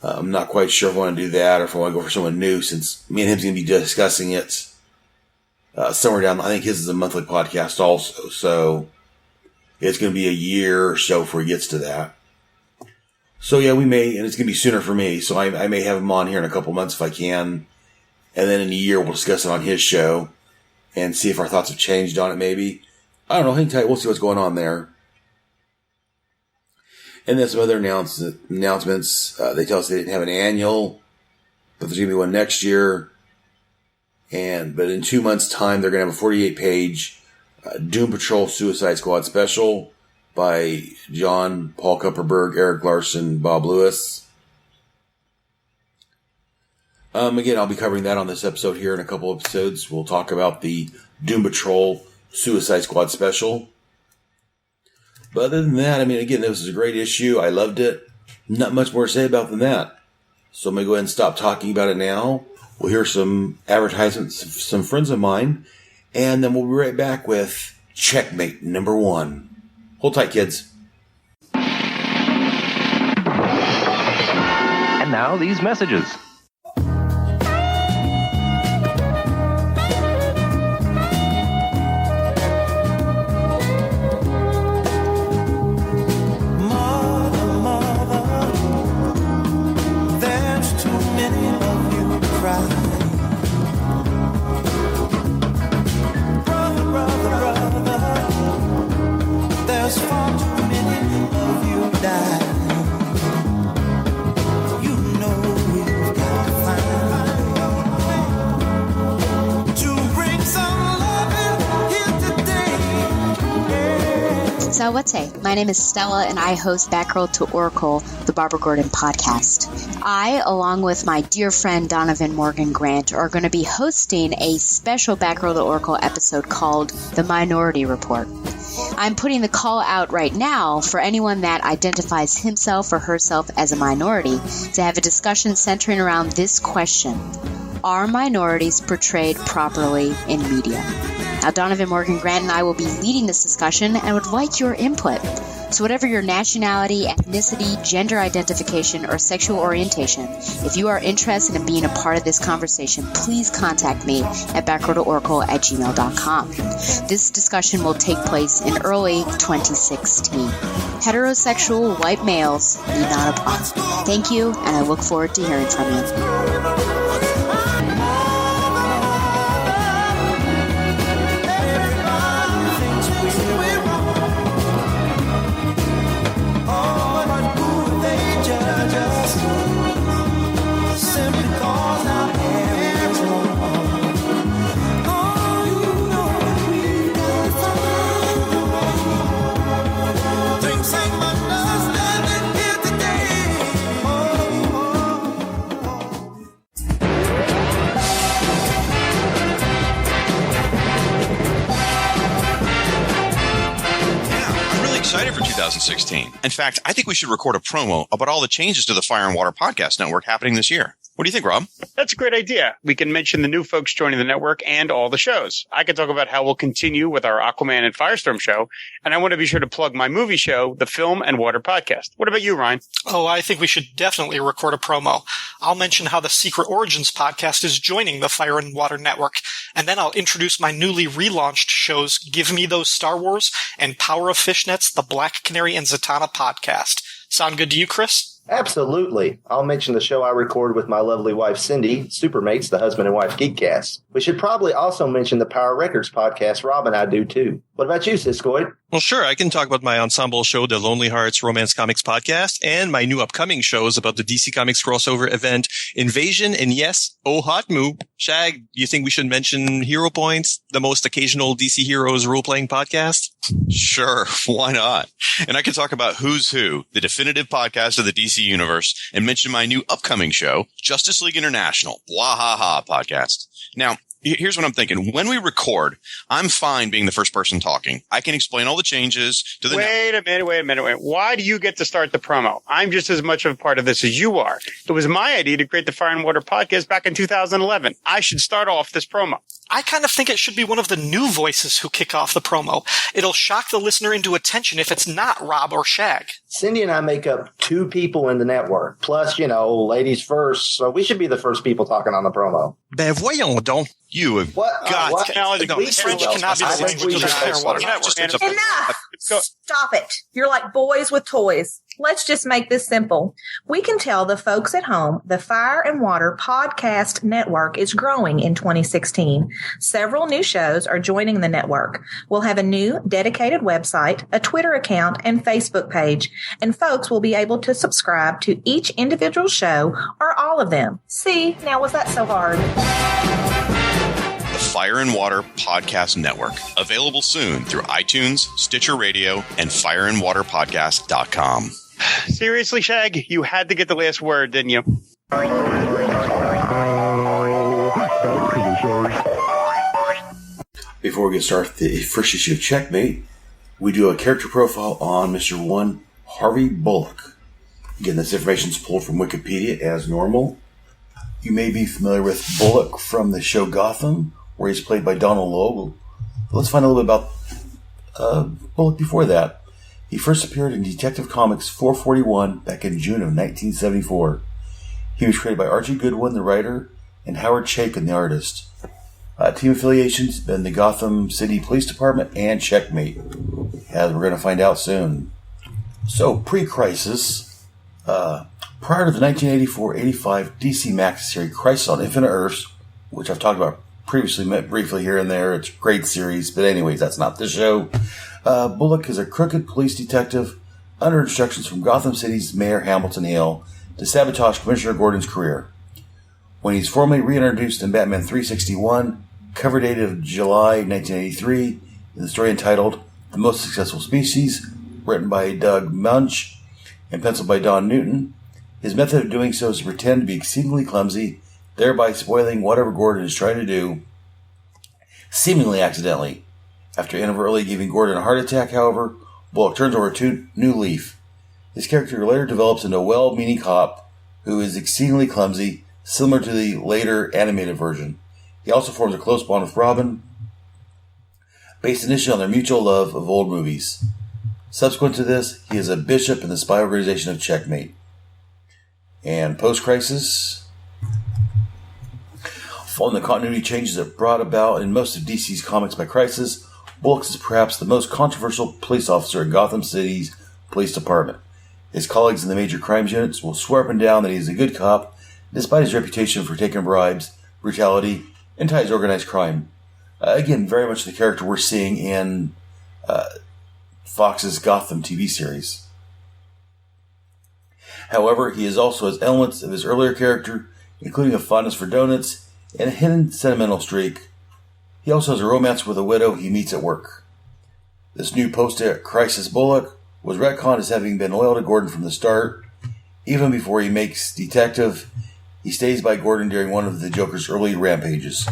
A: I'm not quite sure if I want to do that or if I want to go for someone new, since me and him's going to be discussing it somewhere down. I think his is a monthly podcast also, so it's going to be a year or so before he gets to that. So yeah, we may, and it's going to be sooner for me, so I may have him on here in a couple months if I can. And then in a year, we'll discuss it on his show and see if our thoughts have changed on it, maybe. I don't know. Hang tight. We'll see what's going on there. And then some other announcements. They tell us they didn't have an annual, but there's going to be one next year. But in 2 months' time, they're going to have a 48-page Doom Patrol Suicide Squad special by John Paul Kupperberg, Eric Larson, Bob Lewis. Again, I'll be covering that on this episode here in a couple episodes. We'll talk about the Doom Patrol Suicide Squad special. But other than that, I mean, again, this was a great issue. I loved it. Not much more to say about than that. So I'm going to go ahead and stop talking about it now. We'll hear some advertisements of some friends of mine. And then we'll be right back with Checkmate number 1. Hold tight, kids.
E: And now these messages.
F: Sawate. My name is Stella, and I host Batgirl to Oracle, the Barbara Gordon podcast. I, along with my dear friend Donovan Morgan Grant, are going to be hosting a special Batgirl to Oracle episode called The Minority Report. I'm putting the call out right now for anyone that identifies himself or herself as a minority to have a discussion centering around this question: are minorities portrayed properly in media? Now, Donovan Morgan Grant and I will be leading this discussion and would like your input. So whatever your nationality, ethnicity, gender identification, or sexual orientation, if you are interested in being a part of this conversation, please contact me at backrotoracle@gmail.com. This discussion will take place in early 2016. Heterosexual white males need not apply. Thank you, and I look forward to hearing from you.
E: excited for 2016. In fact, I think we should record a promo about all the changes to the Fire and Water Podcast Network happening this year. What do you think, Rob?
G: That's a great idea. We can mention the new folks joining the network and all the shows. I can talk about how we'll continue with our Aquaman and Firestorm show. And I want to be sure to plug my movie show, the Film and Water Podcast. What about you, Ryan?
H: Oh, I think we should definitely record a promo. I'll mention how the Secret Origins podcast is joining the Fire and Water Network. And then I'll introduce my newly relaunched shows, Give Me Those Star Wars and Power of Fishnets, the Black Canary and Zatanna podcast. Sound good to you, Chris?
I: Absolutely. I'll mention the show I record with my lovely wife, Cindy, Supermates, the husband and wife Geekcast. We should probably also mention the Power Records podcast Rob and I do, too. What about you, Siskoid?
J: Well, sure. I can talk about my ensemble show, the Lonely Hearts Romance Comics Podcast, and my new upcoming shows about the DC Comics crossover event, Invasion, and yes, oh, hot move. Shag, do you think we should mention Hero Points, the most occasional DC Heroes role-playing podcast?
E: Sure, why not? And I can talk about Who's Who, the definitive podcast of the DC Universe, and mention my new upcoming show, Justice League International, Wahaha podcast. Now, here's what I'm thinking. When we record, I'm fine being the first person talking. I can explain all the changes to the
G: Wait a minute. Why do you get to start the promo? I'm just as much of a part of this as you are. It was my idea to create the Fire and Water podcast back in 2011. I should start off this promo.
H: I kind of think it should be one of the new voices who kick off the promo. It'll shock the listener into attention if it's not Rob or Shag.
I: Cindy and I make up 2 people in the network. Plus, ladies first. So we should be the first people talking on the promo.
J: Ben voyons donc.
E: You have
H: got French cannot be the language of the Fire and Water Network.
K: Enough! Stop it. You're like boys with toys. Let's just make this simple. We can tell the folks at home the Fire and Water Podcast Network is growing in 2016. Several new shows are joining the network. We'll have a new dedicated website, a Twitter account, and Facebook page, and folks will be able to subscribe to each individual show or all of them. See, now was that so hard?
E: Fire and Water Podcast Network. Available soon through iTunes, Stitcher Radio, and fireandwaterpodcast.com.
G: Seriously, Shag, you had to get the last word, didn't you?
A: Before we get started, the first issue of Checkmate, we do a character profile on Mr. 1, Harvey Bullock. Again, this information is pulled from Wikipedia as normal. You may be familiar with Bullock from the show Gotham, where he's played by Donald Logue. Let's find a little bit about Bullock before that. He first appeared in Detective Comics 441 back in June of 1974. He was created by Archie Goodwin, the writer, and Howard Chapin, the artist. Team affiliations been the Gotham City Police Department and Checkmate, as we're going to find out soon. So, pre-Crisis, prior to the 1984-85 DC Max series Crisis on Infinite Earths, which I've talked about previously, met briefly here and there. It's a great series, but anyways, that's not the show. Bullock is a crooked police detective under instructions from Gotham City's Mayor Hamilton Hale to sabotage Commissioner Gordon's career. When he's formally reintroduced in Batman 361, cover date of July 1983, in the story entitled The Most Successful Species, written by Doug Munch and penciled by Don Newton, his method of doing so is to pretend to be exceedingly clumsy, thereby spoiling whatever Gordon is trying to do, seemingly accidentally. After inadvertently giving Gordon a heart attack, however, Bullock turns over a new leaf. His character later develops into a well-meaning cop who is exceedingly clumsy, similar to the later animated version. He also forms a close bond with Robin, based initially on their mutual love of old movies. Subsequent to this, he is a bishop in the spy organization of Checkmate. And post-Crisis, following the continuity changes that brought about in most of DC's comics by Crisis, Bullock is perhaps the most controversial police officer in Gotham City's police department. His colleagues in the major crimes units will swear up and down that he is a good cop, despite his reputation for taking bribes, brutality, and ties to organized crime. Again, very much the character we're seeing in Fox's Gotham TV series. However, he also has elements of his earlier character, including a fondness for donuts and a hidden sentimental streak. He also has a romance with a widow he meets at work. This new post-Crisis Bullock was retconned as having been loyal to Gordon from the start. Even before he makes detective, he stays by Gordon during one of the Joker's early rampages.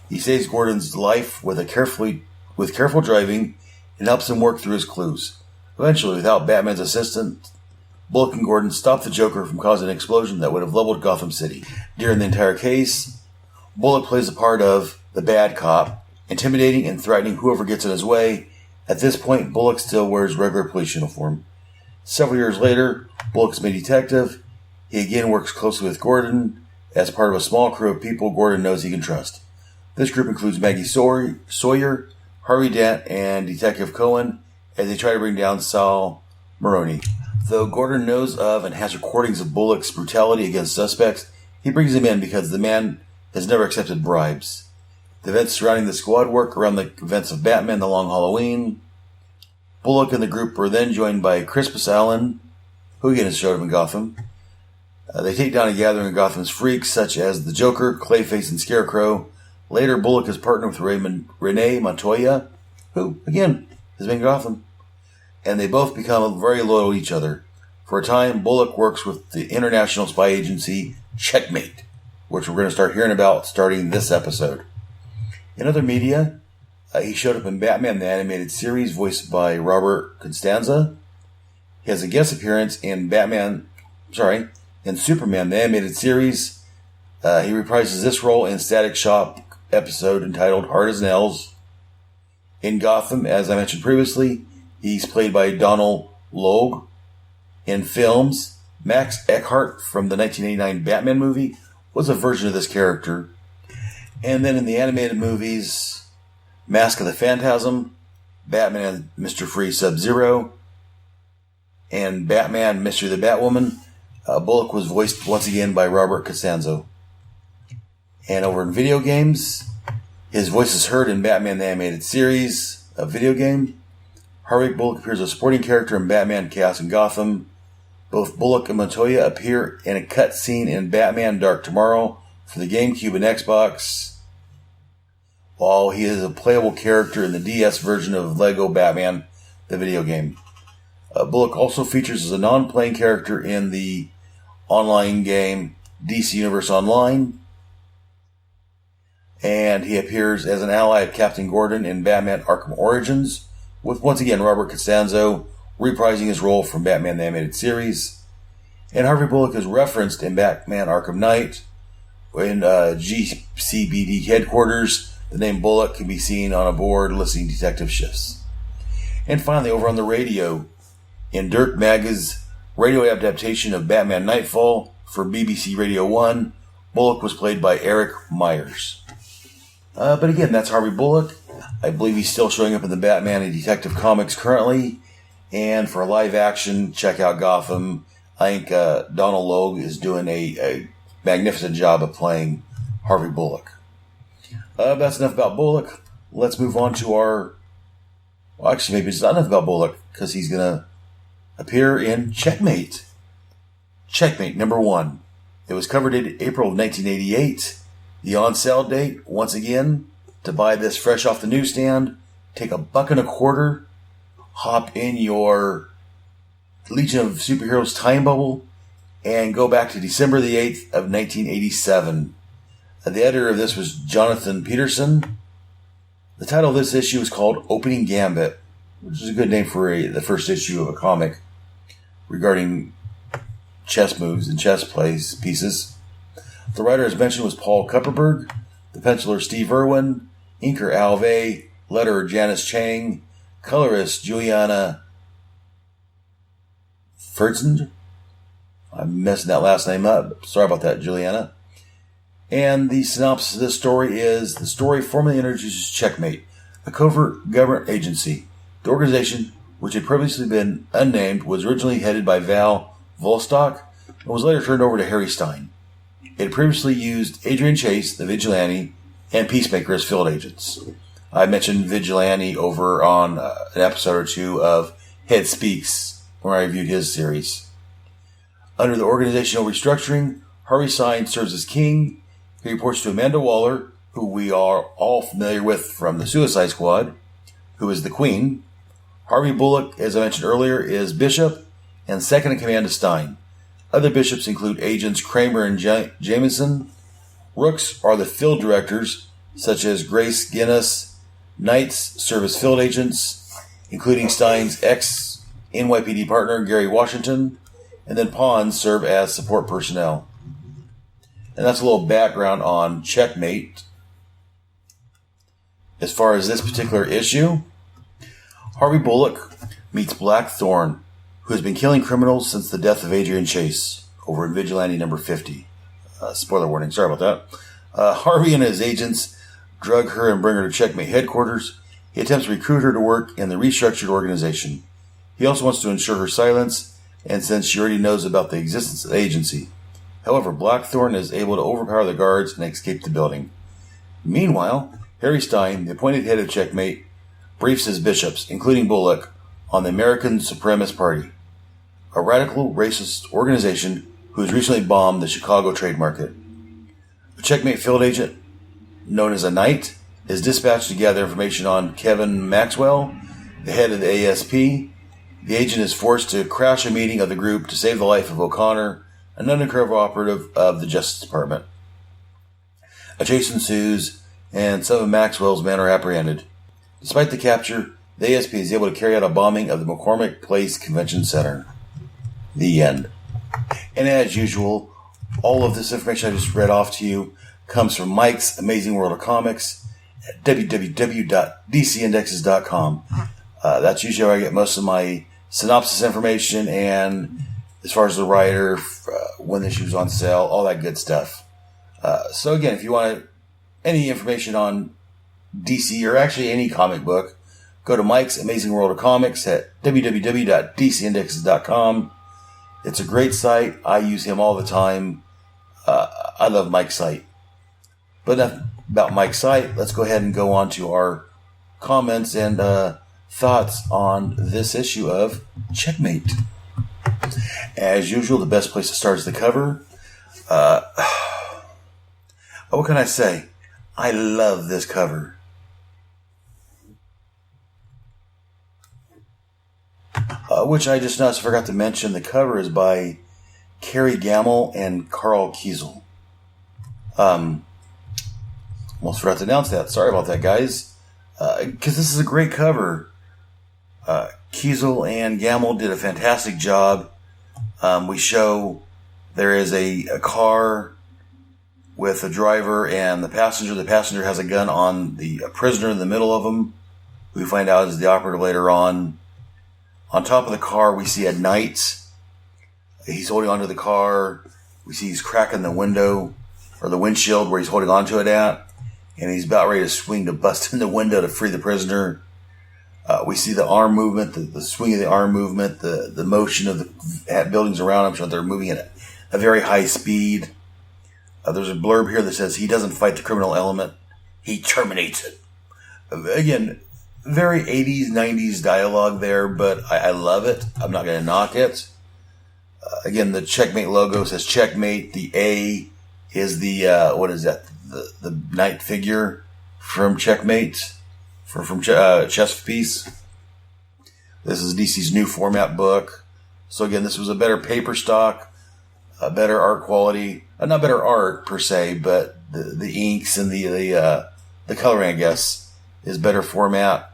A: He saves Gordon's life with careful driving and helps him work through his clues. Eventually, without Batman's assistance, Bullock and Gordon stop the Joker from causing an explosion that would have leveled Gotham City. During the entire case, Bullock plays the part of the bad cop, intimidating and threatening whoever gets in his way. At this point, Bullock still wears regular police uniform. Several years later, Bullock's made detective. He again works closely with Gordon as part of a small crew of people Gordon knows he can trust. This group includes Maggie Sawyer, Harvey Dent, and Detective Cohen as they try to bring down Sal Maroni. Though Gordon knows of and has recordings of Bullock's brutality against suspects, he brings him in because the man has never accepted bribes. The events surrounding the squad work around the events of Batman The Long Halloween. Bullock and the group are then joined by Crispus Allen, who again is showed up in Gotham. They take down a gathering of Gotham's freaks such as the Joker, Clayface, and Scarecrow. Later, Bullock is partnered with Renee Montoya, who, again, has been in Gotham. And they both become very loyal to each other. For a time, Bullock works with the international spy agency Checkmate, which we're going to start hearing about starting this episode. In other media, he showed up in Batman the Animated Series, voiced by Robert Costanza. He has a guest appearance in Superman the Animated Series. He reprises this role in Static Shock episode entitled Hard as Nails. In Gotham, as I mentioned previously, he's played by Donald Logue. In films, Max Eckhart from the 1989 Batman movie was a version of this character. And then in the animated movies, Mask of the Phantasm, Batman and Mr. Freeze Sub-Zero, and Batman Mystery of the Batwoman, Bullock was voiced once again by Robert Costanzo. And over in video games, his voice is heard in Batman the Animated Series, a video game. Harvey Bullock appears as a supporting character in Batman Chaos in Gotham. Both Bullock and Montoya appear in a cutscene in Batman Dark Tomorrow for the GameCube and Xbox, while he is a playable character in the DS version of Lego Batman, the video game. Bullock also features as a non-playing character in the online game DC Universe Online, and he appears as an ally of Captain Gordon in Batman Arkham Origins, with once again Robert Costanzo reprising his role from Batman the Animated Series. And Harvey Bullock is referenced in Batman Arkham Knight. In GCBD headquarters, the name Bullock can be seen on a board listing detective shifts. And finally, over on the radio, in Dirk Magga's radio adaptation of Batman Nightfall for BBC Radio 1, Bullock was played by Eric Myers. But again, that's Harvey Bullock. I believe he's still showing up in the Batman and Detective comics currently. And for live action, check out Gotham. I think Donald Logue is doing a magnificent job of playing Harvey Bullock. That's enough about Bullock. Let's move on to actually, maybe it's not enough about Bullock, because he's going to appear in Checkmate. Checkmate number 1. It was covered in April of 1988. The on-sale date, once again, to buy this fresh off the newsstand, take $1.25, hop in your Legion of Superheroes time bubble, and go back to December the 8th of 1987. The editor of this was Jonathan Peterson. The title of this issue is called Opening Gambit, which is a good name for the first issue of a comic regarding chess moves and chess pieces. The writer, as mentioned, was Paul Kupperberg, the penciler Steve Irwin, inker Al Vey, letterer Janice Chang, colorist Juliana Fertzen. I'm messing that last name up. Sorry about that, Juliana. And the synopsis of this story is: the story formally introduces Checkmate, a covert government agency. The organization, which had previously been unnamed, was originally headed by Val Volstock and was later turned over to Harry Stein. It had previously used Adrian Chase, the Vigilante, and Peacemaker as field agents. I mentioned Vigilante over on an episode or two of Head Speaks, where I reviewed his series. Under the organizational restructuring, Harvey Stein serves as king. He reports to Amanda Waller, who we are all familiar with from the Suicide Squad, who is the Queen. Harvey Bullock, as I mentioned earlier, is Bishop and second in command to Stein. Other bishops include agents Kramer and Jameson. Rooks are the field directors, such as Grace Guinness. Knights serve as field agents, including Stein's ex NYPD partner Gary Washington, and then pawns serve as support personnel. And that's a little background on Checkmate. As far as this particular issue, Harvey Bullock meets Blackthorn, who has been killing criminals since the death of Adrian Chase over in Vigilante number 50. Spoiler warning, sorry about that. Harvey and his agents drug her and bring her to Checkmate headquarters. He attempts to recruit her to work in the restructured organization. He also wants to ensure her silence, and since she already knows about the existence of the agency. However, Blackthorn is able to overpower the guards and escape the building. Meanwhile, Harry Stein, the appointed head of Checkmate, briefs his bishops, including Bullock, on the American Supremacist Party, a radical racist organization who has recently bombed the Chicago trade market. A Checkmate field agent, known as a Knight, is dispatched to gather information on Kevin Maxwell, the head of the ASP. The agent is forced to crash a meeting of the group to save the life of O'Connor, an undercover operative of the Justice Department. A chase ensues, and some of Maxwell's men are apprehended. Despite the capture, the ASP is able to carry out a bombing of the McCormick Place Convention Center. The end. And as usual, all of this information I just read off to you comes from Mike's Amazing World of Comics at www.dcindexes.com. That's usually where I get most of my synopsis information and as far as the writer, when the issue's on sale, all that good stuff. So again, if you want any information on DC or actually any comic book, go to Mike's Amazing World of Comics at www.dcindexes.com. It's a great site. I use him all the time. I love Mike's site. But enough about Mike's site. Let's go ahead and go on to our comments and thoughts on this issue of Checkmate. As usual, the best place to start is the cover. What can I say? I love this cover. Which I just not forgot to mention. The cover is by Kerry Gamble and Carl Kiesel. Almost forgot to announce that. Sorry about that, guys. Because this is a great cover. Kiesel and Gamble did a fantastic job. We show there is a car with a driver and the passenger. The passenger has a gun on the prisoner in the middle of them. We find out is the operative later on. On top of the car, we see a Knight. He's holding onto the car. We see he's cracking the window or the windshield where he's holding onto it at. And he's about ready to swing to bust in the window to free the prisoner. We see the arm movement, the swing of the arm movement, the motion of the buildings around him, so they're moving at a very high speed. There's a blurb here that says he doesn't fight the criminal element, he terminates it. Again, very 80s, 90s dialogue there, but I love it. I'm not going to knock it. Again, the Checkmate logo says Checkmate. The A is the, what is that? The knight figure from Checkmate. From Chess Piece. This is DC's new format book. So again, this was a better paper stock, a better art quality. Not better art per se, but the inks and the coloring, I guess, is better format.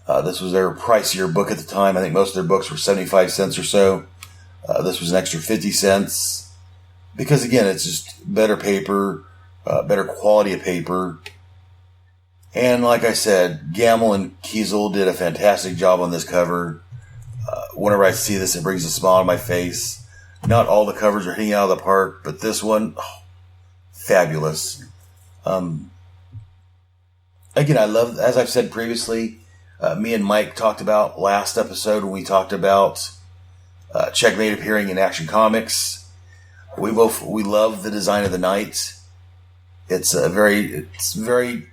A: This was their pricier book at the time. I think most of their books were 75 cents or so. This was an extra 50 cents. Because again, it's just better paper, better quality of paper. And like I said, Gamble and Kiesel did a fantastic job on this cover. Whenever I see this, it brings a smile on my face. Not all the covers are hitting out of the park, but this one, fabulous. Again, I love, as I've said previously, me and Mike talked about last episode when we talked about Checkmate appearing in Action Comics. We love the design of the Knight. It's very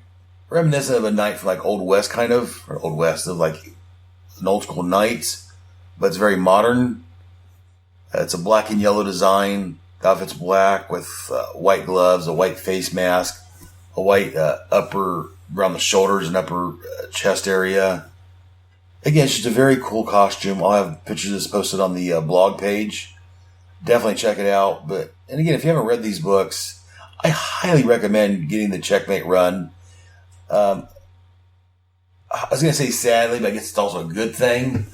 A: reminiscent of a Knight from like Old West kind of, or Old West of like an old school Knight, but it's very modern. It's a black and yellow design. The outfit's black with white gloves, a white face mask, a white upper around the shoulders and upper chest area. Again, it's just a very cool costume. I'll have pictures of this posted on the blog page. Definitely check it out. And again, if you haven't read these books, I highly recommend getting the Checkmate run. I was going to say sadly, but I guess it's also a good thing.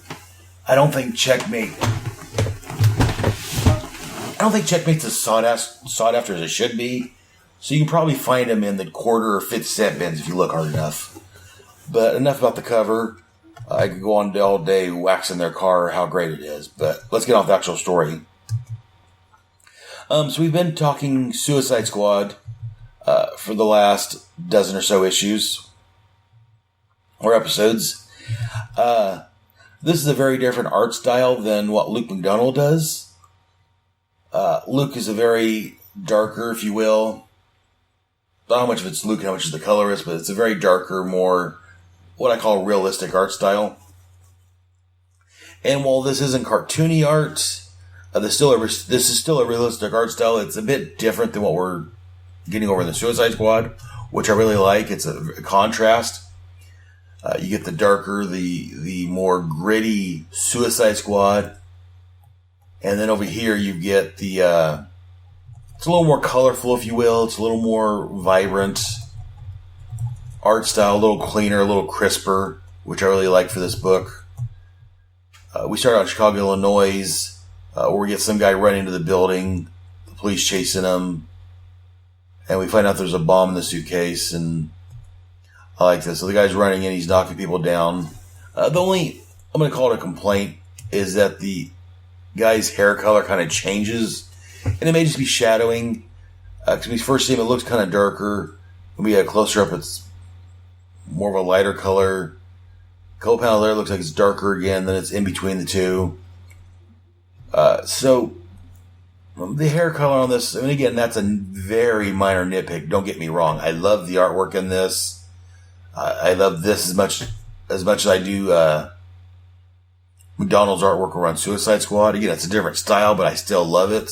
A: I don't think Checkmate's as sought after as it should be. So you can probably find them in the quarter or 50-cent bins if you look hard enough. But enough about the cover. I could go on all day waxing their car how great it is. But let's get off the actual story. So we've been talking Suicide Squad for the last dozen or so issues or episodes. This is a very different art style than what Luke McDonnell does. Luke is a very darker, if you will. Not how much of it's Luke and how much is the colorist, but it's a very darker, more what I call realistic art style. And while this isn't cartoony art, this is still a realistic art style. It's a bit different than what we're getting over in the Suicide Squad, which I really like. It's a contrast. You get the darker, the more gritty Suicide Squad. And then over here you get the... it's a little more colorful, if you will. It's a little more vibrant art style, a little cleaner, a little crisper, which I really like for this book. We start out in Chicago, Illinois, where we get some guy running into the building, the police chasing him, and we find out there's a bomb in the suitcase, and I like this. So the guy's running in, he's knocking people down. The only, I'm going to call it a complaint, is that the guy's hair color kind of changes. And it may just be shadowing. Because when we first see him, it looks kind of darker. When we get closer up, it's more of a lighter color. A couple panel there looks like it's darker again, then it's in between the two. So, the hair color on this, I mean, again, that's a very minor nitpick. Don't get me wrong. I love the artwork in this. I love this as much as I do McDonnell's artwork around Suicide Squad. Again, it's a different style, but I still love it.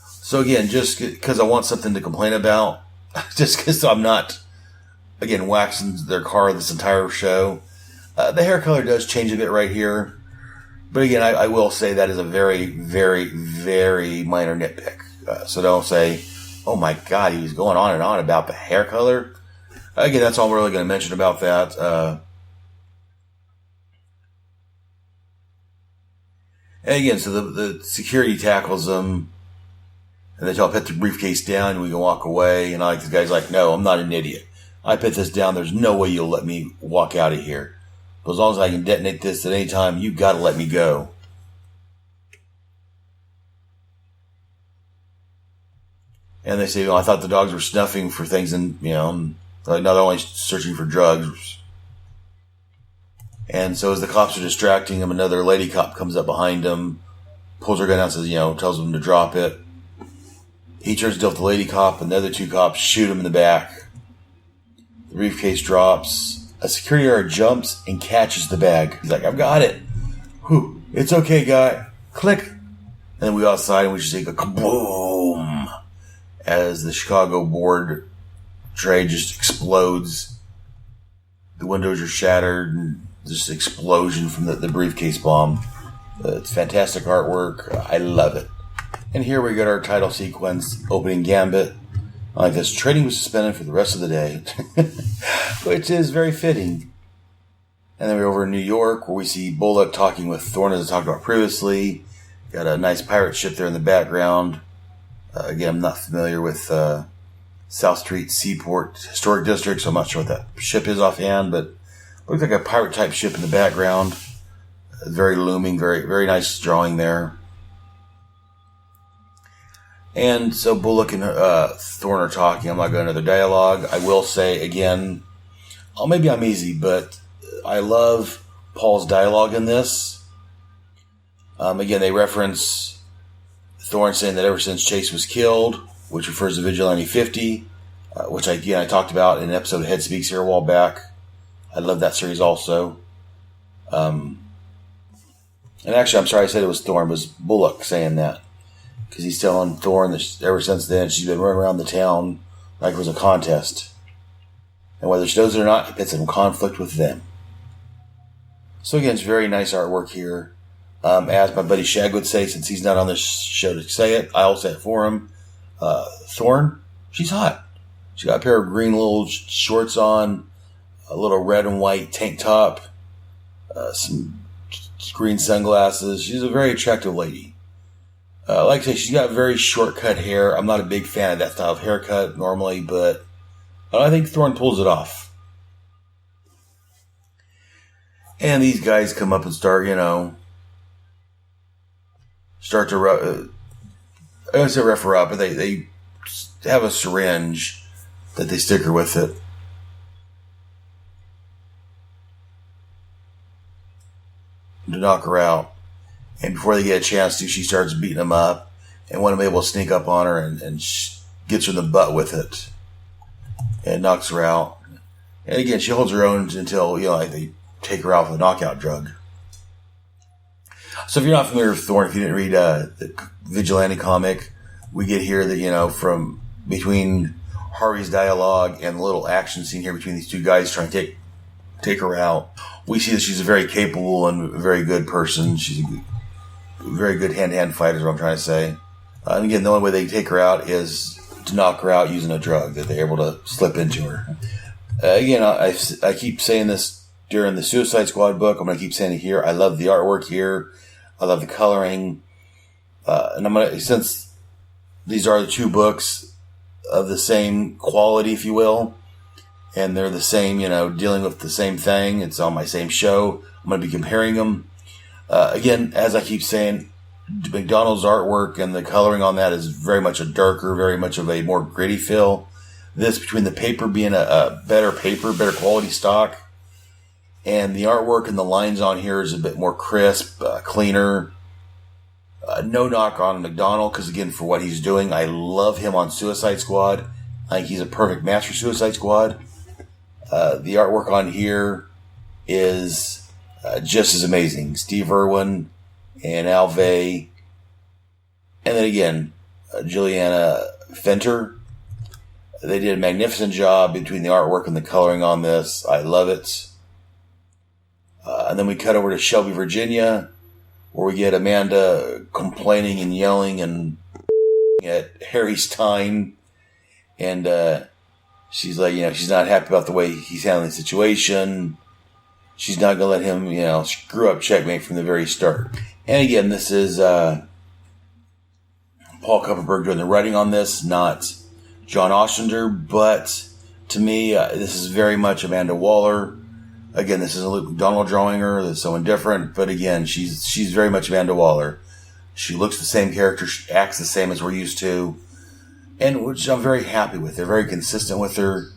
A: So again, just because I want something to complain about, just because I'm not, again, waxing their car this entire show. The hair color does change a bit right here. But again, I will say that is a very, very, very minor nitpick. So don't say, oh my God, he was going on and on about the hair color. Again, that's all I'm really going to mention about that. And again, so the security tackles them. And they tell him, put the briefcase down and we can walk away. And the guy's like, no, I'm not an idiot. I put this down. There's no way you'll let me walk out of here. But as long as I can detonate this at any time, you got to let me go. And they say, well, I thought the dogs were snuffing for things and, no, they're only searching for drugs. And so as the cops are distracting him, another lady cop comes up behind him, pulls her gun out and says, tells him to drop it. He turns to deal with the lady cop, and the other two cops shoot him in the back. The briefcase drops. A security guard jumps and catches the bag. He's like, I've got it. Whew, it's okay, guy. Click. And then we go outside and we just see a kaboom as the Chicago board tray just explodes. The windows are shattered and just explosion from the briefcase bomb. It's fantastic artwork. I love it. And here we get our title sequence, opening gambit. Like this, trading was suspended for the rest of the day, which is very fitting. And then we're over in New York, where we see Bullock talking with Thorne, as I talked about previously. Got a nice pirate ship there in the background. Again, I'm not familiar with South Street Seaport Historic District, so I'm not sure what that ship is offhand, but it looks like a pirate-type ship in the background. Very looming, very, very nice drawing there. And so Bullock and Thorne are talking. I'm not going to another dialogue. I will say, again, maybe I'm easy, but I love Paul's dialogue in this. Again, they reference Thorne saying that ever since Chase was killed, which refers to Vigilante 50, which I talked about in an episode of Head Speaks here a while back. I love that series also. And actually, I'm sorry I said it was Thorne. It was Bullock saying that. Because he's telling Thorne that ever since then she's been running around the town like it was a contest. And whether she knows it or not, it's in conflict with them. So again, it's very nice artwork here. As my buddy Shag would say, since he's not on this show to say it, I'll say it for him. Thorne, she's hot. She got a pair of green little shorts on, a little red and white tank top, some green sunglasses. She's a very attractive lady. Like I say, she's got very short cut hair. I'm not a big fan of that style of haircut normally, but I think Thorne pulls it off. And these guys come up and start to I don't say rough her up, but they have a syringe that they stick her with it. To knock her out. And before they get a chance to, she starts beating them up. And one of them able to sneak up on her and gets her in the butt with it. And knocks her out. And again, she holds her own until, they take her out with a knockout drug. So if you're not familiar with Thorne, if you didn't read the Vigilante comic, we get here that, from between Harvey's dialogue and the little action scene here between these two guys trying to take her out, we see that she's a very capable and very good person. She's a very good hand-to-hand fighter is what I'm trying to say. And again, the only way they take her out is to knock her out using a drug that they're able to slip into her. Again, I keep saying this during the Suicide Squad book. I'm going to keep saying it here. I love the artwork here. I love the coloring. And since these are the two books of the same quality, if you will, and they're the same, dealing with the same thing, it's on my same show, I'm going to be comparing them. Again, as I keep saying, McDonald's artwork and the coloring on that is very much a darker, very much of a more gritty feel. This, between the paper being a better paper, better quality stock, and the artwork and the lines on here is a bit more crisp, cleaner. No knock on McDonald, because again, for what he's doing, I love him on Suicide Squad. I think he's a perfect match for Suicide Squad. The artwork on here is just as amazing. Steve Irwin and Alvey. And then again, Juliana Fenter. They did a magnificent job between the artwork and the coloring on this. I love it. And then we cut over to Shelby, Virginia, where we get Amanda complaining and yelling and at Harry Stein. And she's like, she's not happy about the way he's handling the situation. She's not going to let him, screw up Checkmate from the very start. And again, this is Paul Kupperberg doing the writing on this, not John Ostrander. But to me, this is very much Amanda Waller. Again, this isn't Luke McDonald drawing her. That's someone different. But again, she's very much Amanda Waller. She looks the same character. She acts the same as we're used to. And which I'm very happy with. They're very consistent with her.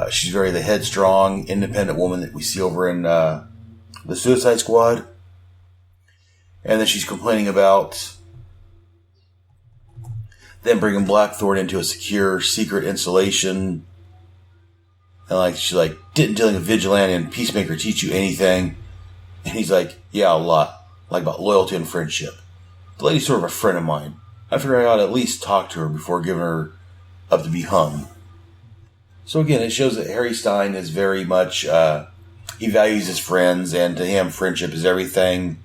A: She's very the headstrong, independent woman that we see over in the Suicide Squad. And then she's complaining about them bringing Blackthorn into a secure, secret installation. And she's didn't dealing with Vigilante and Peacemaker teach you anything? And he's like, yeah, a lot. About loyalty and friendship. The lady's sort of a friend of mine. I figured I ought to at least talk to her before giving her up to be hung. So again, it shows that Harry Stein is very much, he values his friends, and to him, friendship is everything.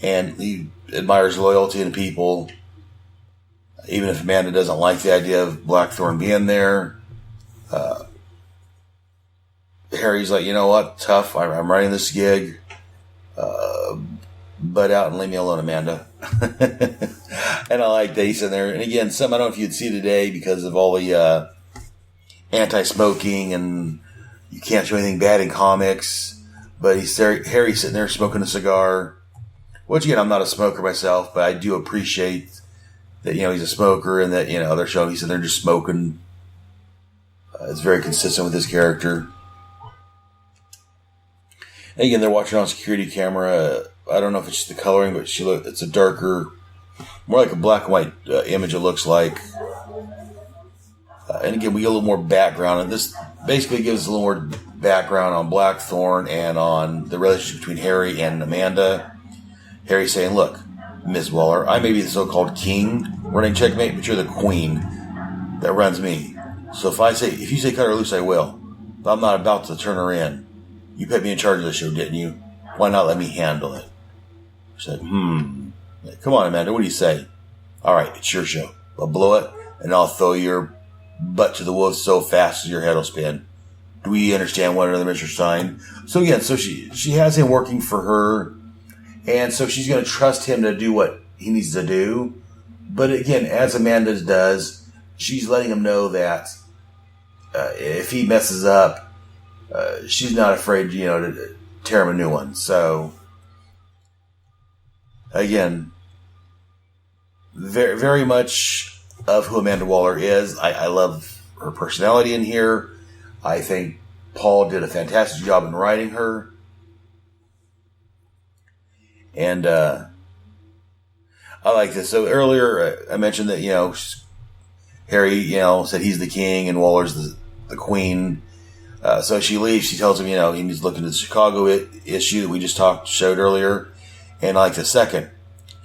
A: And he admires loyalty in people. Even if Amanda doesn't like the idea of Blackthorn being there. Harry's like, you know what, tough, I'm running this gig. Butt out and leave me alone, Amanda. And I like that he's in there. And again, I don't know if you'd see today because of all the anti-smoking and you can't show anything bad in comics. But Harry's sitting there smoking a cigar. Which again, I'm not a smoker myself, but I do appreciate that, he's a smoker and that, they're showing he's sitting there just smoking. It's very consistent with his character. And again, they're watching on security camera. I don't know if it's just the coloring, but it's a darker, more like a black and white image it looks like. And again, we get a little more background. And this basically gives us a little more background on Blackthorn and on the relationship between Harry and Amanda. Harry's saying, look, Ms. Waller, I may be the so-called king running Checkmate, but you're the queen that runs me. So if you say cut her loose, I will. But I'm not about to turn her in. You put me in charge of the show, didn't you? Why not let me handle it? She's like, come on, Amanda, what do you say? All right, it's your show. I'll blow it, and I'll throw your butt to the wolves so fast as your head will spin. Do we understand one another, Mr. Stein? So again, so she has him working for her, and so she's going to trust him to do what he needs to do. But again, as Amanda does, she's letting him know that if he messes up, she's not afraid, to tear him a new one. So again, very, very much of who Amanda Waller is. I love her personality in here. I think Paul did a fantastic job in writing her. And I like this. So earlier I mentioned that, Harry, said he's the king and Waller's the queen. So she leaves. She tells him, he needs to look into the Chicago issue that we just showed earlier. And I like the second.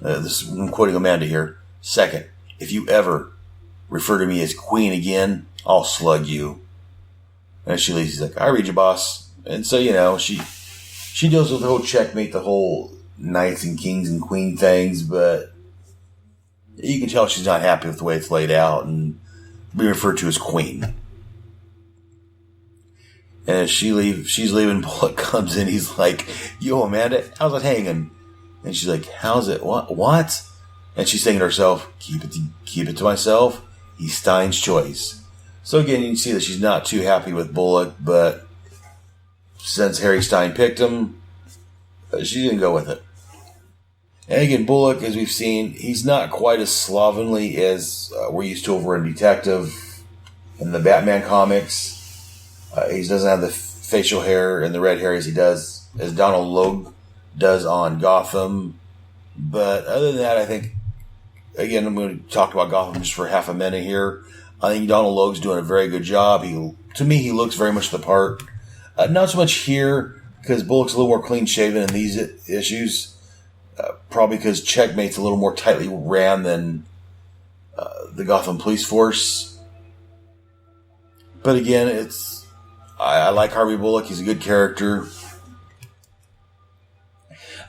A: I'm quoting Amanda here. Second, if you ever refer to me as queen again, I'll slug you. And she leaves. He's like, I read you, boss. And so, she deals with the whole checkmate, the whole knights and kings and queen things, but you can tell she's not happy with the way it's laid out and be referred to as queen. And as she's leaving, Bullock comes in. He's like, yo, Amanda, how's it hanging? And she's like, how's it? What? And she's saying to herself, keep it to myself. He's Stein's choice. So again, you can see that she's not too happy with Bullock, but since Harry Stein picked him, she didn't go with it. And again, Bullock, as we've seen, he's not quite as slovenly as we're used to over in Detective in the Batman comics. He doesn't have the facial hair and the red hair as Donald Logue does on Gotham. But other than that, I think, again, I'm going to talk about Gotham just for half a minute here. I think Donald Logue's doing a very good job. To me, he looks very much the part. Not so much here, because Bullock's a little more clean-shaven in these issues. Probably because Checkmate's a little more tightly ran than the Gotham Police Force. But again, I like Harvey Bullock. He's a good character.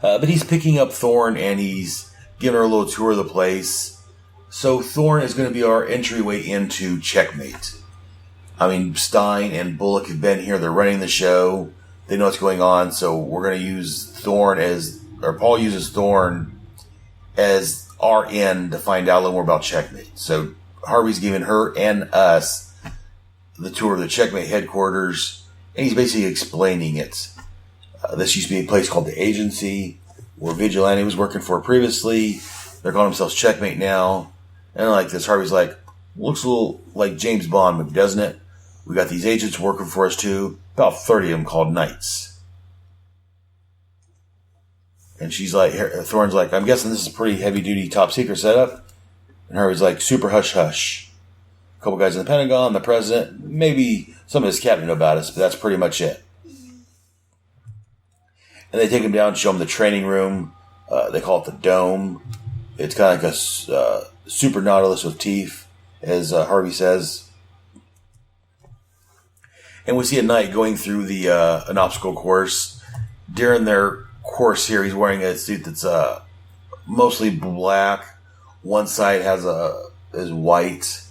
A: But he's picking up Thorne, and he's giving her a little tour of the place. So Thorne is going to be our entryway into Checkmate. I mean, Stein and Bullock have been here. They're running the show. They know what's going on. So we're going to use Thorne Paul uses Thorne as our in to find out a little more about Checkmate. So Harvey's giving her and us the tour of the Checkmate headquarters, and he's basically explaining it. This used to be a place called the Agency, where Vigilante was working for previously. They're calling themselves Checkmate now. And like this, Harvey's like, looks a little like James Bond movie, doesn't it? We got these agents working for us too. About 30 of them called Knights. And she's like, Thorne's like, I'm guessing this is a pretty heavy-duty top-secret setup. And Harvey's like, super hush-hush. A couple guys in the Pentagon, the president, maybe some of his cabinet know about us, but that's pretty much it. And they take him down and show him the training room. They call it the Dome. It's kind of like a super Nautilus with teeth, as Harvey says. And we see a knight going through an obstacle course. During their course here, he's wearing a suit that's mostly black. One side is white,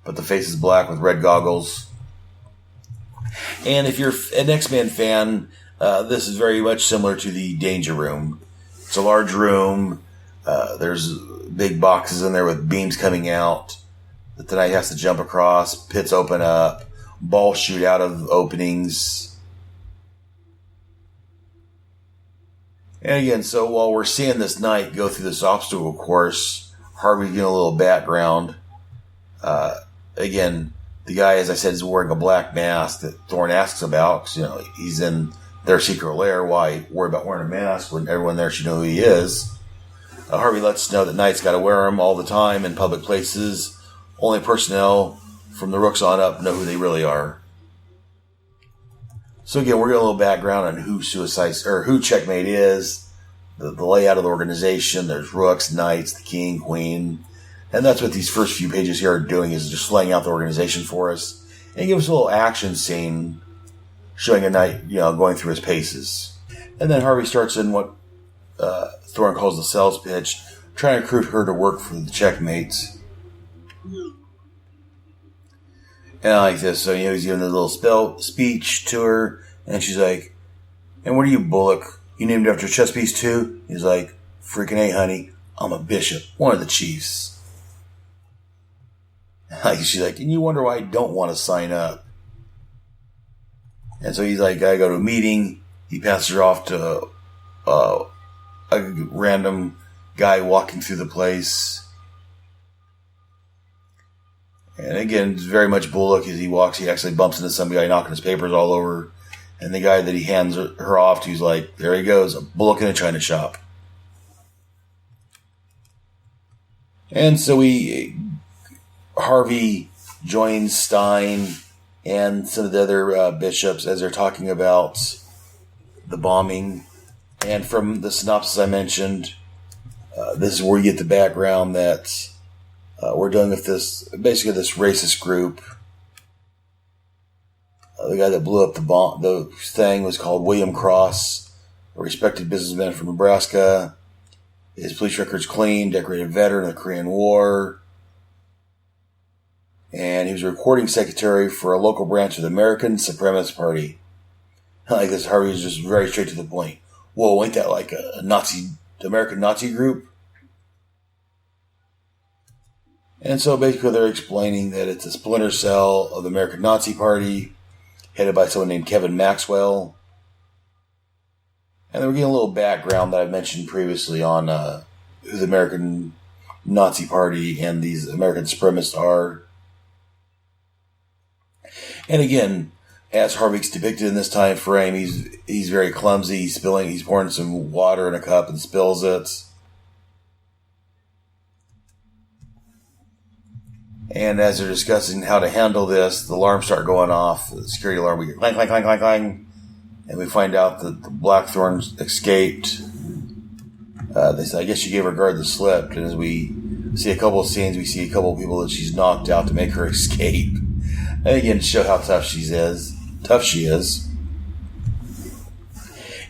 A: but the face is black with red goggles. And if you're an X-Men fan, this is very much similar to the Danger Room. It's a large room. There's big boxes in there with beams coming out that the knight has to jump across. Pits open up. Balls shoot out of openings. And again, so while we're seeing this knight go through this obstacle course, Harvey's getting a little background. Again, the guy, as I said, is wearing a black mask that Thorne asks about. 'Cause, he's in their secret lair. Why worry about wearing a mask when everyone there should know who he is? Harvey lets us know that knights got to wear them all the time in public places. Only personnel from the Rooks on up know who they really are. So again, we're getting a little background on who Checkmate is, the layout of the organization. There's Rooks, Knights, the King, Queen, and that's what these first few pages here are doing, is just laying out the organization for us and give us a little action scene showing a knight, going through his paces. And then Harvey starts in what Thorne calls the sales pitch, trying to recruit her to work for the Checkmates. And I like this. So, he's giving a little speech to her, and she's like, "And what are you, Bullock? You named after chess piece too?" He's like, "Freaking A, honey. I'm a bishop. One of the chiefs." She's like, "And you wonder why I don't want to sign up." And so he's like, "I go to a meeting." He passes her off to a random guy walking through the place. And again, it's very much Bullock. As he walks, he actually bumps into some guy knocking his papers all over. And the guy that he hands her off to, he's like, there he goes, a Bullock in a china shop. And so Harvey joins Stein and some of the other bishops as they're talking about the bombing. And from the synopsis I mentioned, this is where you get the background that we're dealing with this racist group. The guy that blew up the thing was called William Cross, a respected businessman from Nebraska. His police record's clean, decorated veteran of the Korean War. And he was a recording secretary for a local branch of the American Supremacist Party. Like this, Harvey was just very straight to the point. Whoa, ain't that like a American Nazi group? And so basically they're explaining that it's a splinter cell of the American Nazi Party, headed by someone named Kevin Maxwell. And then we're getting a little background that I mentioned previously on who the American Nazi Party and these American supremacists are. And again, as Harvey's depicted in this time frame, he's very clumsy. He's pouring some water in a cup and spills it. And as they're discussing how to handle this, the alarms start going off. The security alarm, we get clang, clang, clang, clang, clang. And we find out that the Blackthorns escaped. They say, I guess she gave her guard the slip. And as we see a couple of scenes, we see a couple of people that she's knocked out to make her escape. And again, to show how tough she is.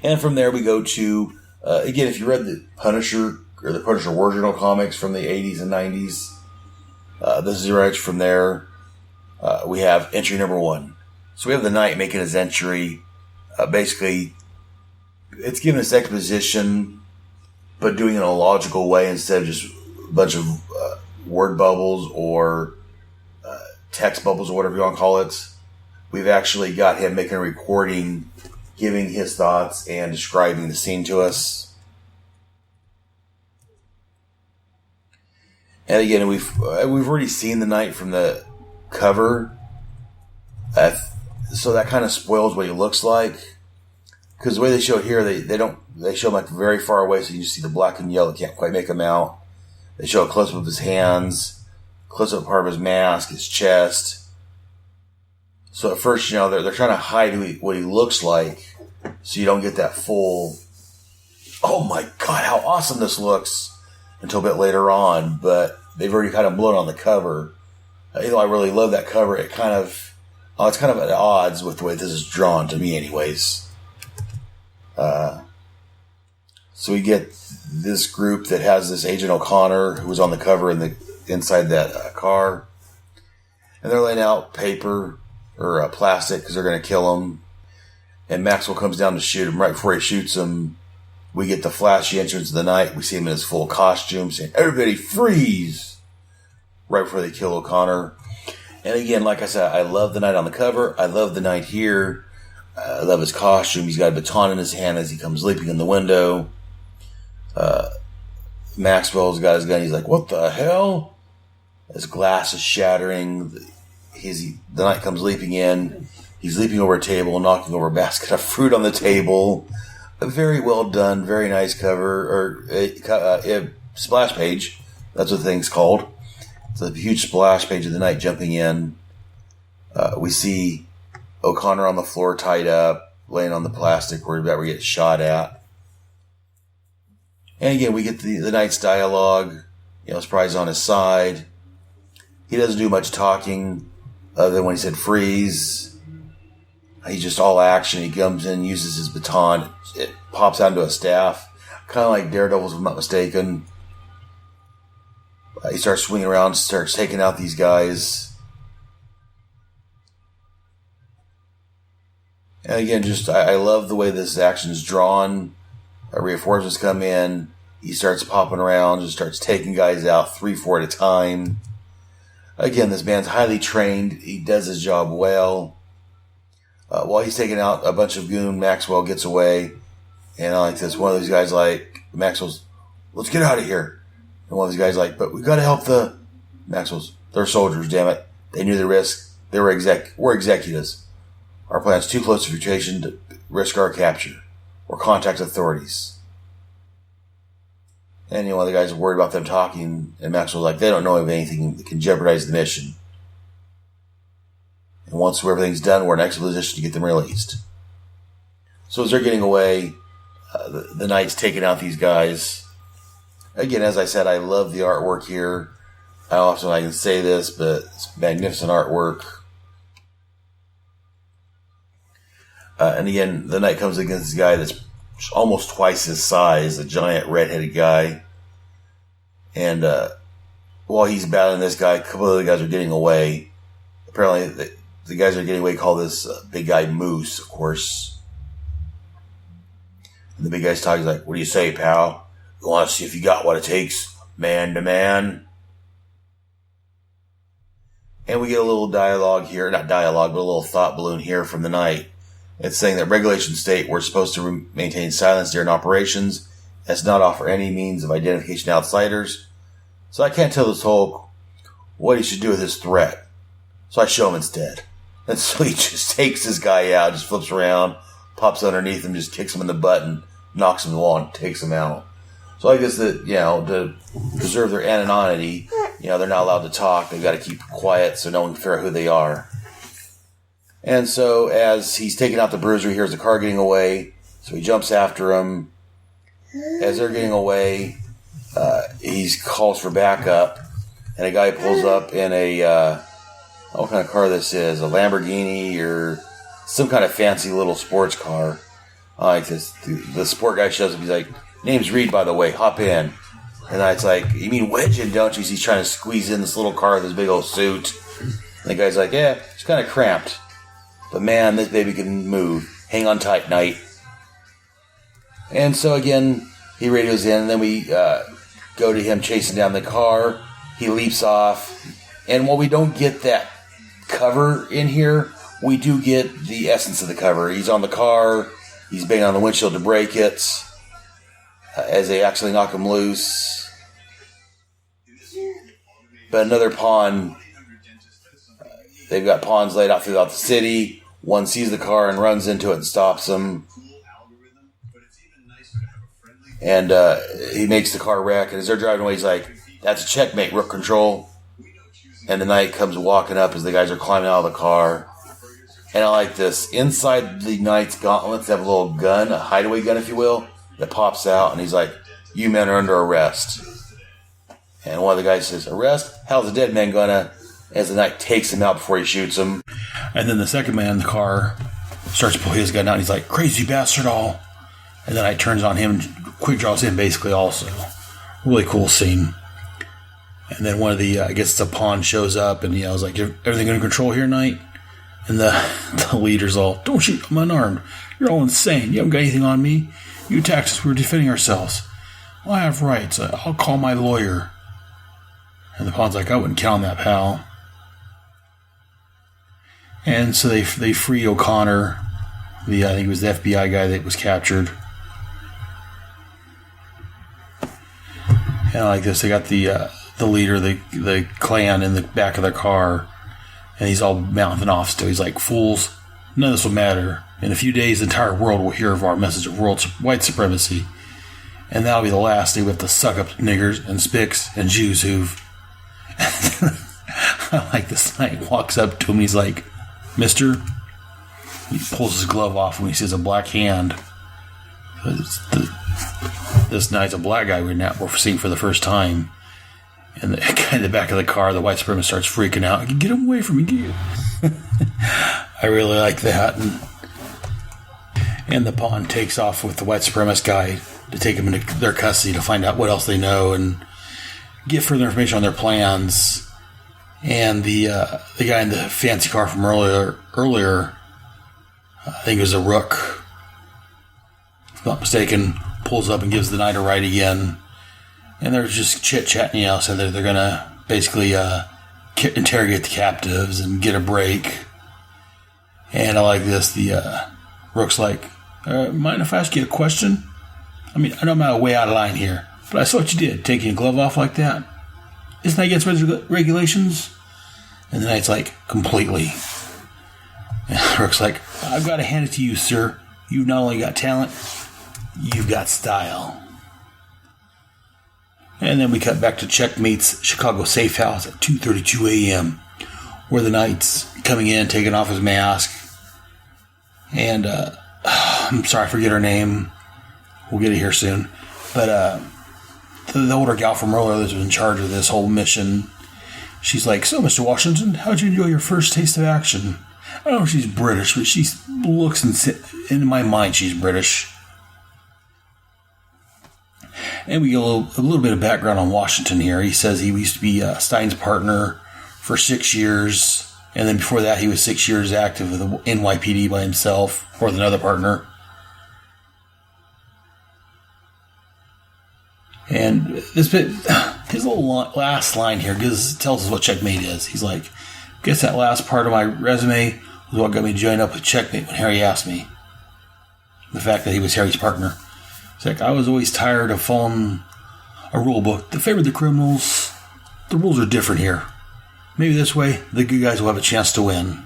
A: And from there we go to, again, if you read the Punisher or the Punisher original comics from the 80s and 90s, this is right from there. We have entry number 1. So we have the Knight making his entry. Basically, it's giving us exposition, but doing it in a logical way instead of just a bunch of word bubbles or text bubbles or whatever you want to call it. We've actually got him making a recording, giving his thoughts and describing the scene to us. And again, we've already seen the Knight from the cover, so that kind of spoils what he looks like. Because the way they show it here, they show him like very far away, so you just see the black and yellow. Can't quite make him out. They show a close up of his hands, close up part of his mask, his chest. So at first, they're trying to hide what he looks like, so you don't get that full. Oh my God, how awesome this looks! Until a bit later on, but they've already kind of blown on the cover. Even though I really love that cover, it's kind of at odds with the way this is drawn to me, anyways. So we get this group that has this Agent O'Connor who was on the cover inside that car, and they're laying out paper or plastic because they're going to kill him. And Maxwell comes down to shoot him. Right before he shoots him, we get the flashy entrance of the Knight. We see him in his full costume saying, "Everybody freeze!" Right before they kill O'Connor. And again, like I said, I love the Knight on the cover. I love the Knight here. I love his costume. He's got a baton in his hand as he comes leaping in the window. Maxwell's got his gun. He's like, "What the hell?" His glass is shattering. The Knight comes leaping in. He's leaping over a table, knocking over a basket of fruit on the table. A very well done, very nice cover, or a splash page. That's what the thing's called. It's a huge splash page of the Knight jumping in. We see O'Connor on the floor tied up, laying on the plastic where we get shot at. And again, we get the Knight's dialogue. Surprise on his side. He doesn't do much talking other than when he said freeze. He's just all action. He comes in, uses his baton. It pops out into a staff. Kind of like Daredevil's, if I'm not mistaken. He starts swinging around, starts taking out these guys. And again, just I love the way this action is drawn. Reinforcements come in. He starts popping around, just starts taking guys out 3-4 at a time. Again, this man's highly trained. He does his job well. While he's taking out a bunch of goon, Maxwell gets away. And I like this. One of these guys Maxwell's, let's get out of here. And one of these guys but we got to help Maxwell's, they're soldiers, damn it. They knew the risk. We're executives. Our plan's too close to infiltration to risk our capture or contact authorities. And one of the guys is worried about them talking, and Maxwell's they don't know of anything that can jeopardize the mission. And once everything's done, we're in excellent position to get them released. So as they're getting away, the Knight's taking out these guys. Again, as I said, I love the artwork here. I don't often I can say this, but it's magnificent artwork. And again, the Knight comes against this guy that's almost twice his size, a giant red-headed guy. And while he's battling this guy, a couple of the guys are getting away. Apparently, the guys are getting away call this big guy Moose, of course. And the big guy's talking, he's what do you say, pal? You want to see if you got what it takes, man to man? And we get a little dialogue here, not dialogue, but a little thought balloon here from the Knight. It's saying that regulations state we're supposed to maintain silence during operations, as not offer any means of identification to outsiders. So I can't tell this Hulk what he should do with his threat. So I show him instead. And so he just takes this guy out, just flips around, pops underneath him, just kicks him in the butt and knocks him in the wall and takes him out. So I guess that, to preserve their anonymity, they're not allowed to talk. They've got to keep quiet so no one can figure out who they are. And so as he's taking out the bruiser, he hears the car getting away. So he jumps after him. As they're getting away, he calls for backup. And a guy pulls up in what kind of car this is, a Lamborghini or some kind of fancy little sports car. Like this, the sport guy shows up. He's like, name's Reed, by the way, hop in. And it's you mean wedging, don't you? He's trying to squeeze in this little car with this big old suit. And the guy's like, yeah, it's kind of cramped. But man, this baby can move. Hang on tight, Knight. And so again, he radios in, and then we go to him chasing down the car. He leaps off. And while we don't get that cover in here, we do get the essence of the cover. He's on the car. He's banging on the windshield to break it. As they actually knock him loose. But another pawn. They've got pawns laid out throughout the city. One sees the car and runs into it and stops him. And he makes the car wreck. And as they're driving away, he's like, that's a checkmate, Rook Control. And the Knight comes walking up as the guys are climbing out of the car. And I like this. Inside the Knight's gauntlets, they have a little gun, a hideaway gun, if you will, that pops out. And he's like, you men are under arrest. And one of the guys says, arrest? How's the dead man gonna? As the Knight takes him out before he shoots him. And then the second man in the car starts to pull his gun out. And he's like, crazy bastard all. And then I turns on him and quick draws him basically also. Really cool scene. And then one of the, I guess it's a pawn, shows up and yells like, everything under control here, Knight? And the leader's all, don't shoot, I'm unarmed. You're all insane. You haven't got anything on me. You attacked us. We were defending ourselves. Well, I have rights. I'll call my lawyer. And the pawn's like, I wouldn't count on that, pal. And so they free O'Connor, I think it was the FBI guy that was captured. And like this, they got the leader, the clan in the back of their car, and he's all mouthing off still. He's like, fools, none of this will matter. In a few days, the entire world will hear of our message of white supremacy. And that'll be the last day we have to suck up to niggers and spics and Jews who've... I like this Knight walks up to him, he's like, Mister, he pulls his glove off when he sees a black hand. This Knight's a black guy we're seeing for the first time. And the guy in the back of the car, the white supremacist, starts freaking out. Get him away from me. I really like that. And the pawn takes off with the white supremacist guy to take him into their custody to find out what else they know and get further information on their plans. And the guy in the fancy car from earlier, I think it was a Rook, if I'm not mistaken, pulls up and gives the night a ride again. And they're just chit-chatting, so they're going to basically interrogate the captives and get a break. And I like this. The Rook's like, mind if I ask you a question? I mean, I know I'm way out of line here, but I saw what you did, taking your glove off like that. Isn't that against regulations? And the Knight's like, completely. And the Rook's like, I've got to hand it to you, sir. You've not only got talent, you've got style. And then we cut back to Checkmate's Chicago safe house at 2:32 a.m., where the Knight's coming in, taking off his mask. And, I'm sorry, I forget her name. We'll get it here soon. But, the older gal from earlier that's in charge of this whole mission, she's like, so, Mr. Washington, how'd you enjoy your first taste of action? I don't know if she's British, but she looks, in my mind, she's British. And we get a little bit of background on Washington here. He says he used to be Stein's partner for 6 years. And then before that, he was 6 years active with the NYPD by himself or with another partner. And this bit, his little last line here tells us what Checkmate is. He's like, guess that last part of my resume was what got me joined up with Checkmate when Harry asked me. The fact that he was Harry's partner. It's like, I was always tired of following a rule book that favored the criminals. The rules are different here. Maybe this way, the good guys will have a chance to win.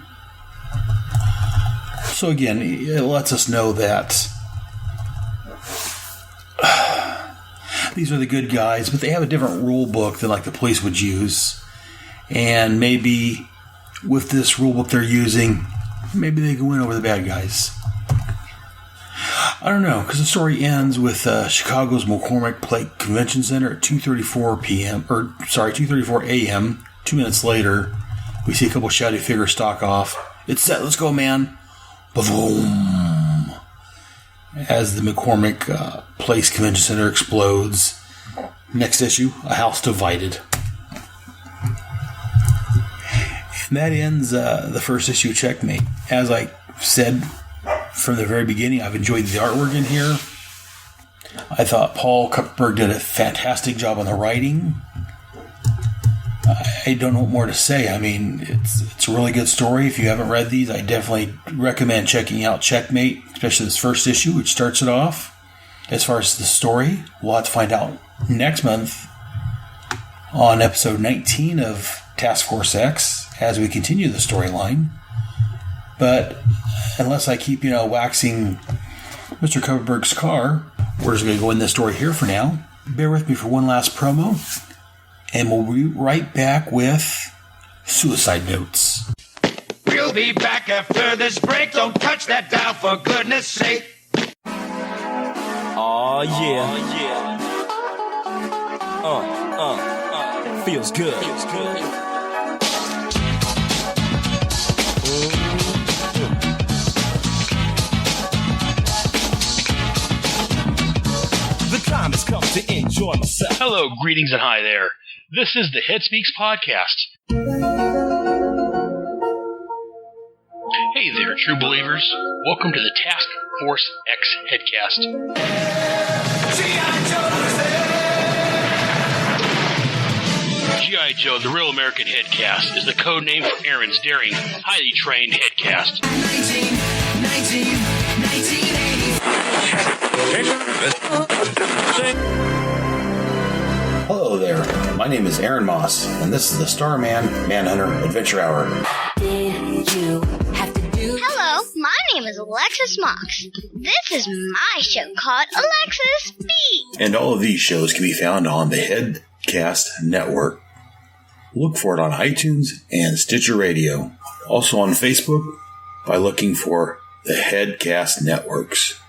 A: So again, it lets us know that these are the good guys, but they have a different rule book than like the police would use. And maybe with this rule book they're using, maybe they can win over the bad guys. I don't know, because the story ends with Chicago's McCormick Plate Convention Center at 2:34 a.m. 2 minutes later, we see a couple shouty figures stalk off. It's set, let's go, man. Boom! As the McCormick Place Convention Center explodes. Next issue, a house divided. And that ends the first issue of Checkmate. As I said from the very beginning, I've enjoyed the artwork in here. I thought Paul Kupperberg did a fantastic job on the writing. I don't know what more to say. I mean, it's a really good story. If you haven't read these, I definitely recommend checking out Checkmate, especially this first issue, which starts it off. As far as the story, we'll have to find out next month on episode 19 of Task Force X as we continue the storyline. But unless I keep, waxing Mr. Kupperberg's car, we're just going to go in this story here for now. Bear with me for one last promo, and we'll be right back with Suicide Notes.
L: We'll be back after this break. Don't touch that dial, for goodness sake.
M: Oh yeah. Feels good. The time has come to enjoy myself.
B: Hello, greetings and hi there. This is the Head Speaks podcast. Hey there, true believers. Welcome to the Task Force X Headcast. G.I. Joe, the Real American Headcast, is the code name for Aaron's daring, highly trained Headcast. 1980.
A: Hello there, my name is Aaron Moss, and this is the Starman Manhunter Adventure Hour.
N: Hello, my name is Alexis Mox. This is my show called Alexis Speaks.
A: And all of these shows can be found on the Headcast Network. Look for it on iTunes and Stitcher Radio. Also on Facebook by looking for the Headcast Networks.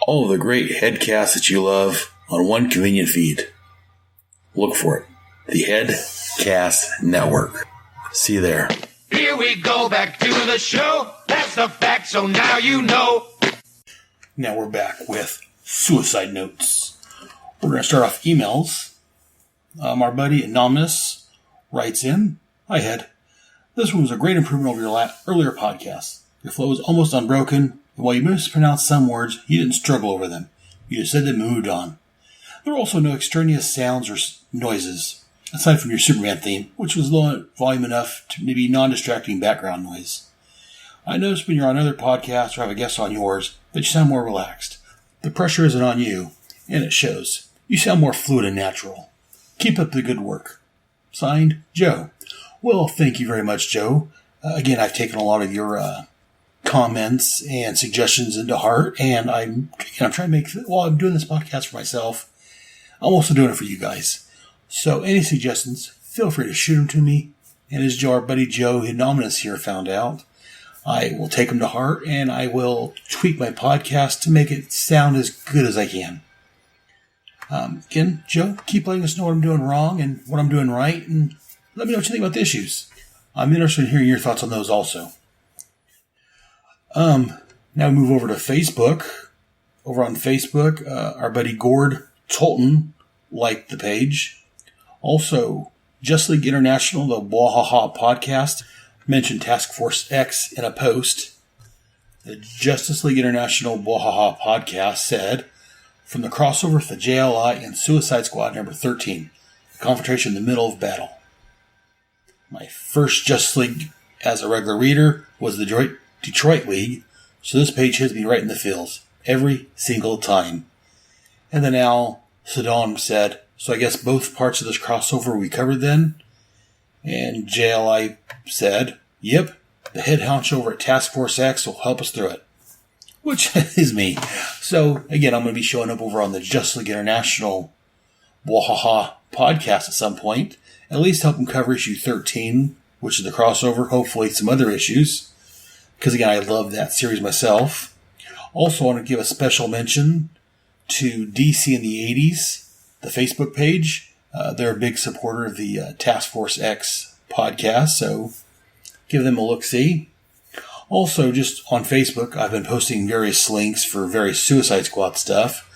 A: All of the great Headcasts that you love on one convenient feed. Look for it. The Headcast Network. See you there.
L: Here we go back to the show. That's the fact, so now you know.
A: Now we're back with Suicide Notes. We're going to start off emails. Our buddy Anonymous writes in, Hi, Head. This one was a great improvement over your earlier podcast. Your flow is almost unbroken, and while you mispronounced some words, you didn't struggle over them. You just said them and moved on. There were also no extraneous sounds or noises, aside from your Superman theme, which was low in volume enough to be non-distracting background noise. I noticed when you're on other podcasts or have a guest on yours that you sound more relaxed. The pressure isn't on you, and it shows. You sound more fluid and natural. Keep up the good work. Signed, Joe. Well, thank you very much, Joe. Again, I've taken a lot of your comments and suggestions into heart, and I'm trying to make, while I'm doing this podcast for myself, I'm also doing it for you guys. So any suggestions, feel free to shoot them to me. And as our buddy Joe Anonymous here found out, I will take them to heart, and I will tweak my podcast to make it sound as good as I can. Again, Joe, keep letting us know what I'm doing wrong and what I'm doing right, and let me know what you think about the issues. I'm interested in hearing your thoughts on those also. Now move over to Facebook. Over on Facebook, our buddy Gord Tolton liked the page. Also, Just League International, the Wahaha podcast, mentioned Task Force X in a post. The Justice League International Wahaha podcast said, from the crossover with the JLI and Suicide Squad number 13, confrontation in the middle of battle. My first Justice League as a regular reader was the Detroit League, so this page hits me right in the feels every single time. And then Al Saddam said, so I guess both parts of this crossover we covered then? And JLI said, yep, the head honcho over at Task Force X will help us through it. Which is me. So, again, I'm going to be showing up over on the Justice League International Wahaha podcast at some point. At least help them cover issue 13, which is the crossover. Hopefully some other issues. Because, again, I love that series myself. Also, I want to give a special mention to DC in the 80s, the Facebook page. They're a big supporter of the Task Force X podcast, so give them a look-see. Also, just on Facebook, I've been posting various links for various Suicide Squad stuff.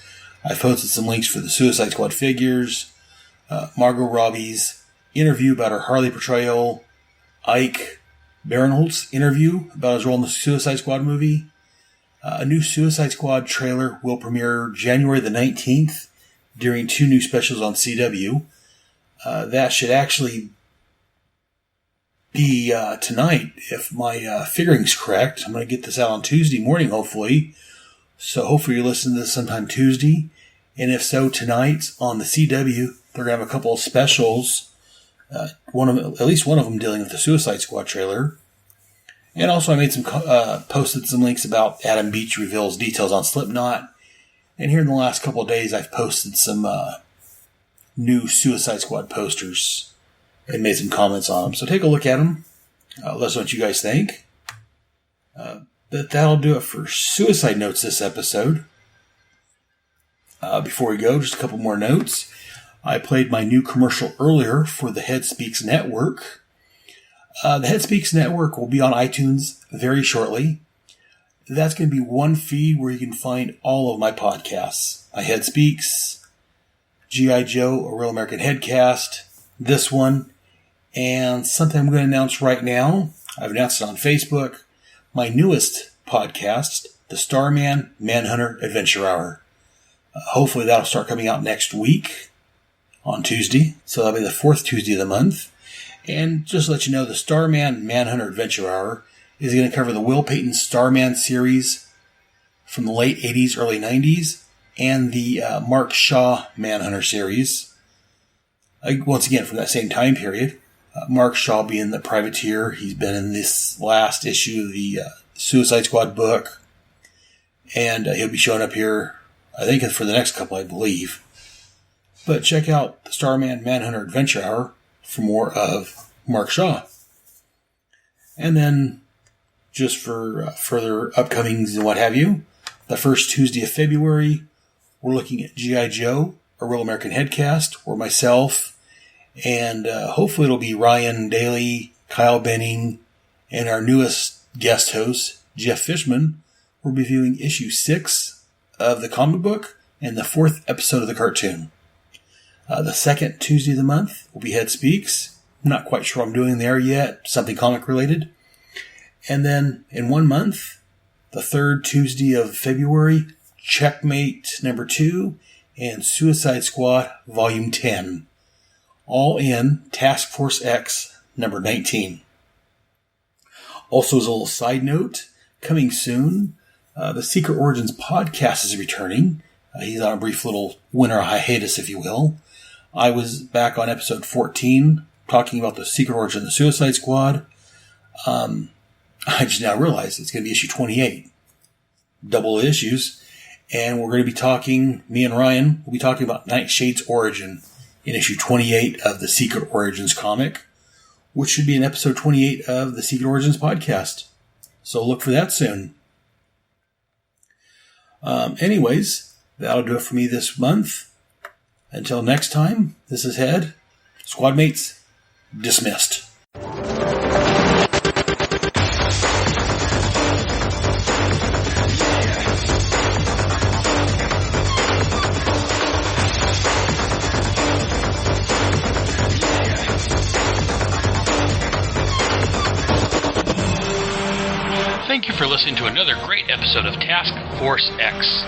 A: I've posted some links for the Suicide Squad figures, Margot Robbie's interview about her Harley portrayal, Ike Barinholtz's interview about his role in the Suicide Squad movie. A new Suicide Squad trailer will premiere January the 19th during 2 new specials on CW. That should actually be tonight, if my figuring's correct. I'm going to get this out on Tuesday morning, hopefully. So hopefully you're listening to this sometime Tuesday. And if so, tonight on the CW, they're going to have a couple of specials. At least one of them dealing with the Suicide Squad trailer. And also I made some posted some links about Adam Beach reveals details on Slipknot. And here in the last couple of days, I've posted some new Suicide Squad posters and made some comments on them. So take a look at them. Let us know what you guys think. But that'll do it for Suicide Notes this episode. Before we go, just a couple more notes. I played my new commercial earlier for the Head Speaks Network. The Head Speaks Network will be on iTunes very shortly. That's going to be one feed where you can find all of my podcasts. My Head Speaks, G.I. Joe, A Real American Headcast, this one, and something I'm going to announce right now. I've announced it on Facebook. My newest podcast, the Starman Manhunter Adventure Hour. Hopefully that'll start coming out next week on Tuesday. So that'll be the 4th Tuesday of the month. And just to let you know, the Starman Manhunter Adventure Hour is going to cover the Will Payton Starman series from the late 80s, early 90s, and the Mark Shaw Manhunter series. Once again, from that same time period. Mark Shaw being the privateer. He's been in this last issue of the Suicide Squad book. And he'll be showing up here, I think, for the next couple, I believe. But check out the Starman Manhunter Adventure Hour for more of Mark Shaw. And then, just for further upcomings and what have you, the first Tuesday of February, we're looking at G.I. Joe, A Real American Headcast, where myself and hopefully it'll be Ryan Daly, Kyle Benning, and our newest guest host, Jeff Fishman, will be reviewing issue 6 of the comic book and the 4th episode of the cartoon. The second Tuesday of the month will be Head Speaks. I'm not quite sure what I'm doing there yet, something comic related. And then in 1 month, the third Tuesday of February, Checkmate number 2 and Suicide Squad volume 10. All in Task Force X number 19. Also, as a little side note, coming soon, the Secret Origins podcast is returning. He's on a brief little winter hiatus, if you will. I was back on episode 14, talking about the Secret Origin of the Suicide Squad. I just now realized it's going to be issue 28. Double issues. And we're going to be talking, me and Ryan, will be talking about Nightshade's origin in issue 28 of the Secret Origins comic, which should be in episode 28 of the Secret Origins podcast. So look for that soon. Anyways, that'll do it for me this month. Until next time, this is Head. Squad mates, dismissed.
B: Thank you for listening to another great episode of Task Force X.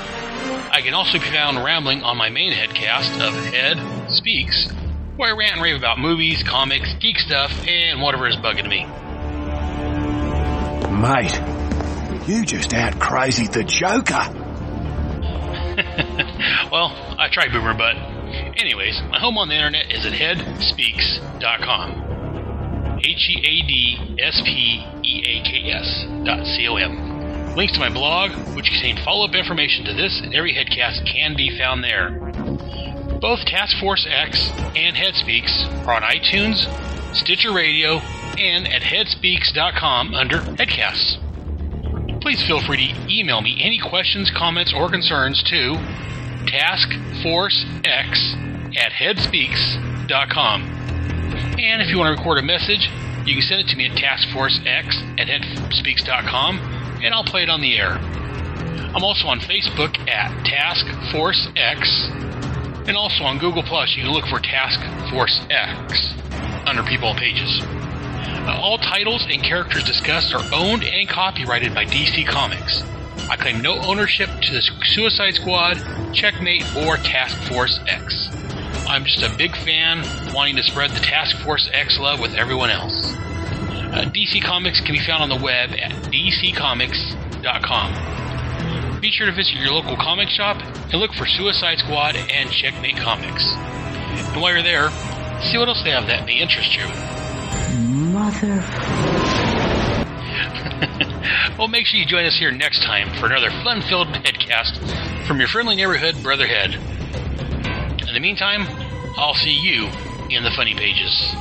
B: I can also be found rambling on my main headcast of Head Speaks, where I rant and rave about movies, comics, geek stuff, and whatever is bugging me.
D: Mate, you just out-crazied the Joker.
B: Well, I tried, Boomer, but anyways, my home on the internet is at headspeaks.com. HEADSPEAKS.com. Links to my blog, which contain follow-up information to this and every headcast, can be found there. Both Task Force X and Headspeaks are on iTunes, Stitcher Radio, and at headspeaks.com under Headcasts. Please feel free to email me any questions, comments, or concerns to taskforcex@headspeaks.com. And if you want to record a message, you can send it to me at taskforcex@headspeaks.com, and I'll play it on the air. I'm also on Facebook at Task Force X, and also on Google+, you can look for Task Force X under People and Pages. All titles and characters discussed are owned and copyrighted by DC Comics. I claim no ownership to the Suicide Squad, Checkmate, or Task Force X. I'm just a big fan wanting to spread the Task Force X love with everyone else. DC Comics can be found on the web at dccomics.com. Be sure to visit your local comic shop and look for Suicide Squad and Checkmate Comics. And while you're there, see what else they have that may interest you.
C: Mother.
B: Well, make sure you join us here next time for another fun-filled headcast from your friendly neighborhood Brotherhead. In the meantime, I'll see you in the funny pages.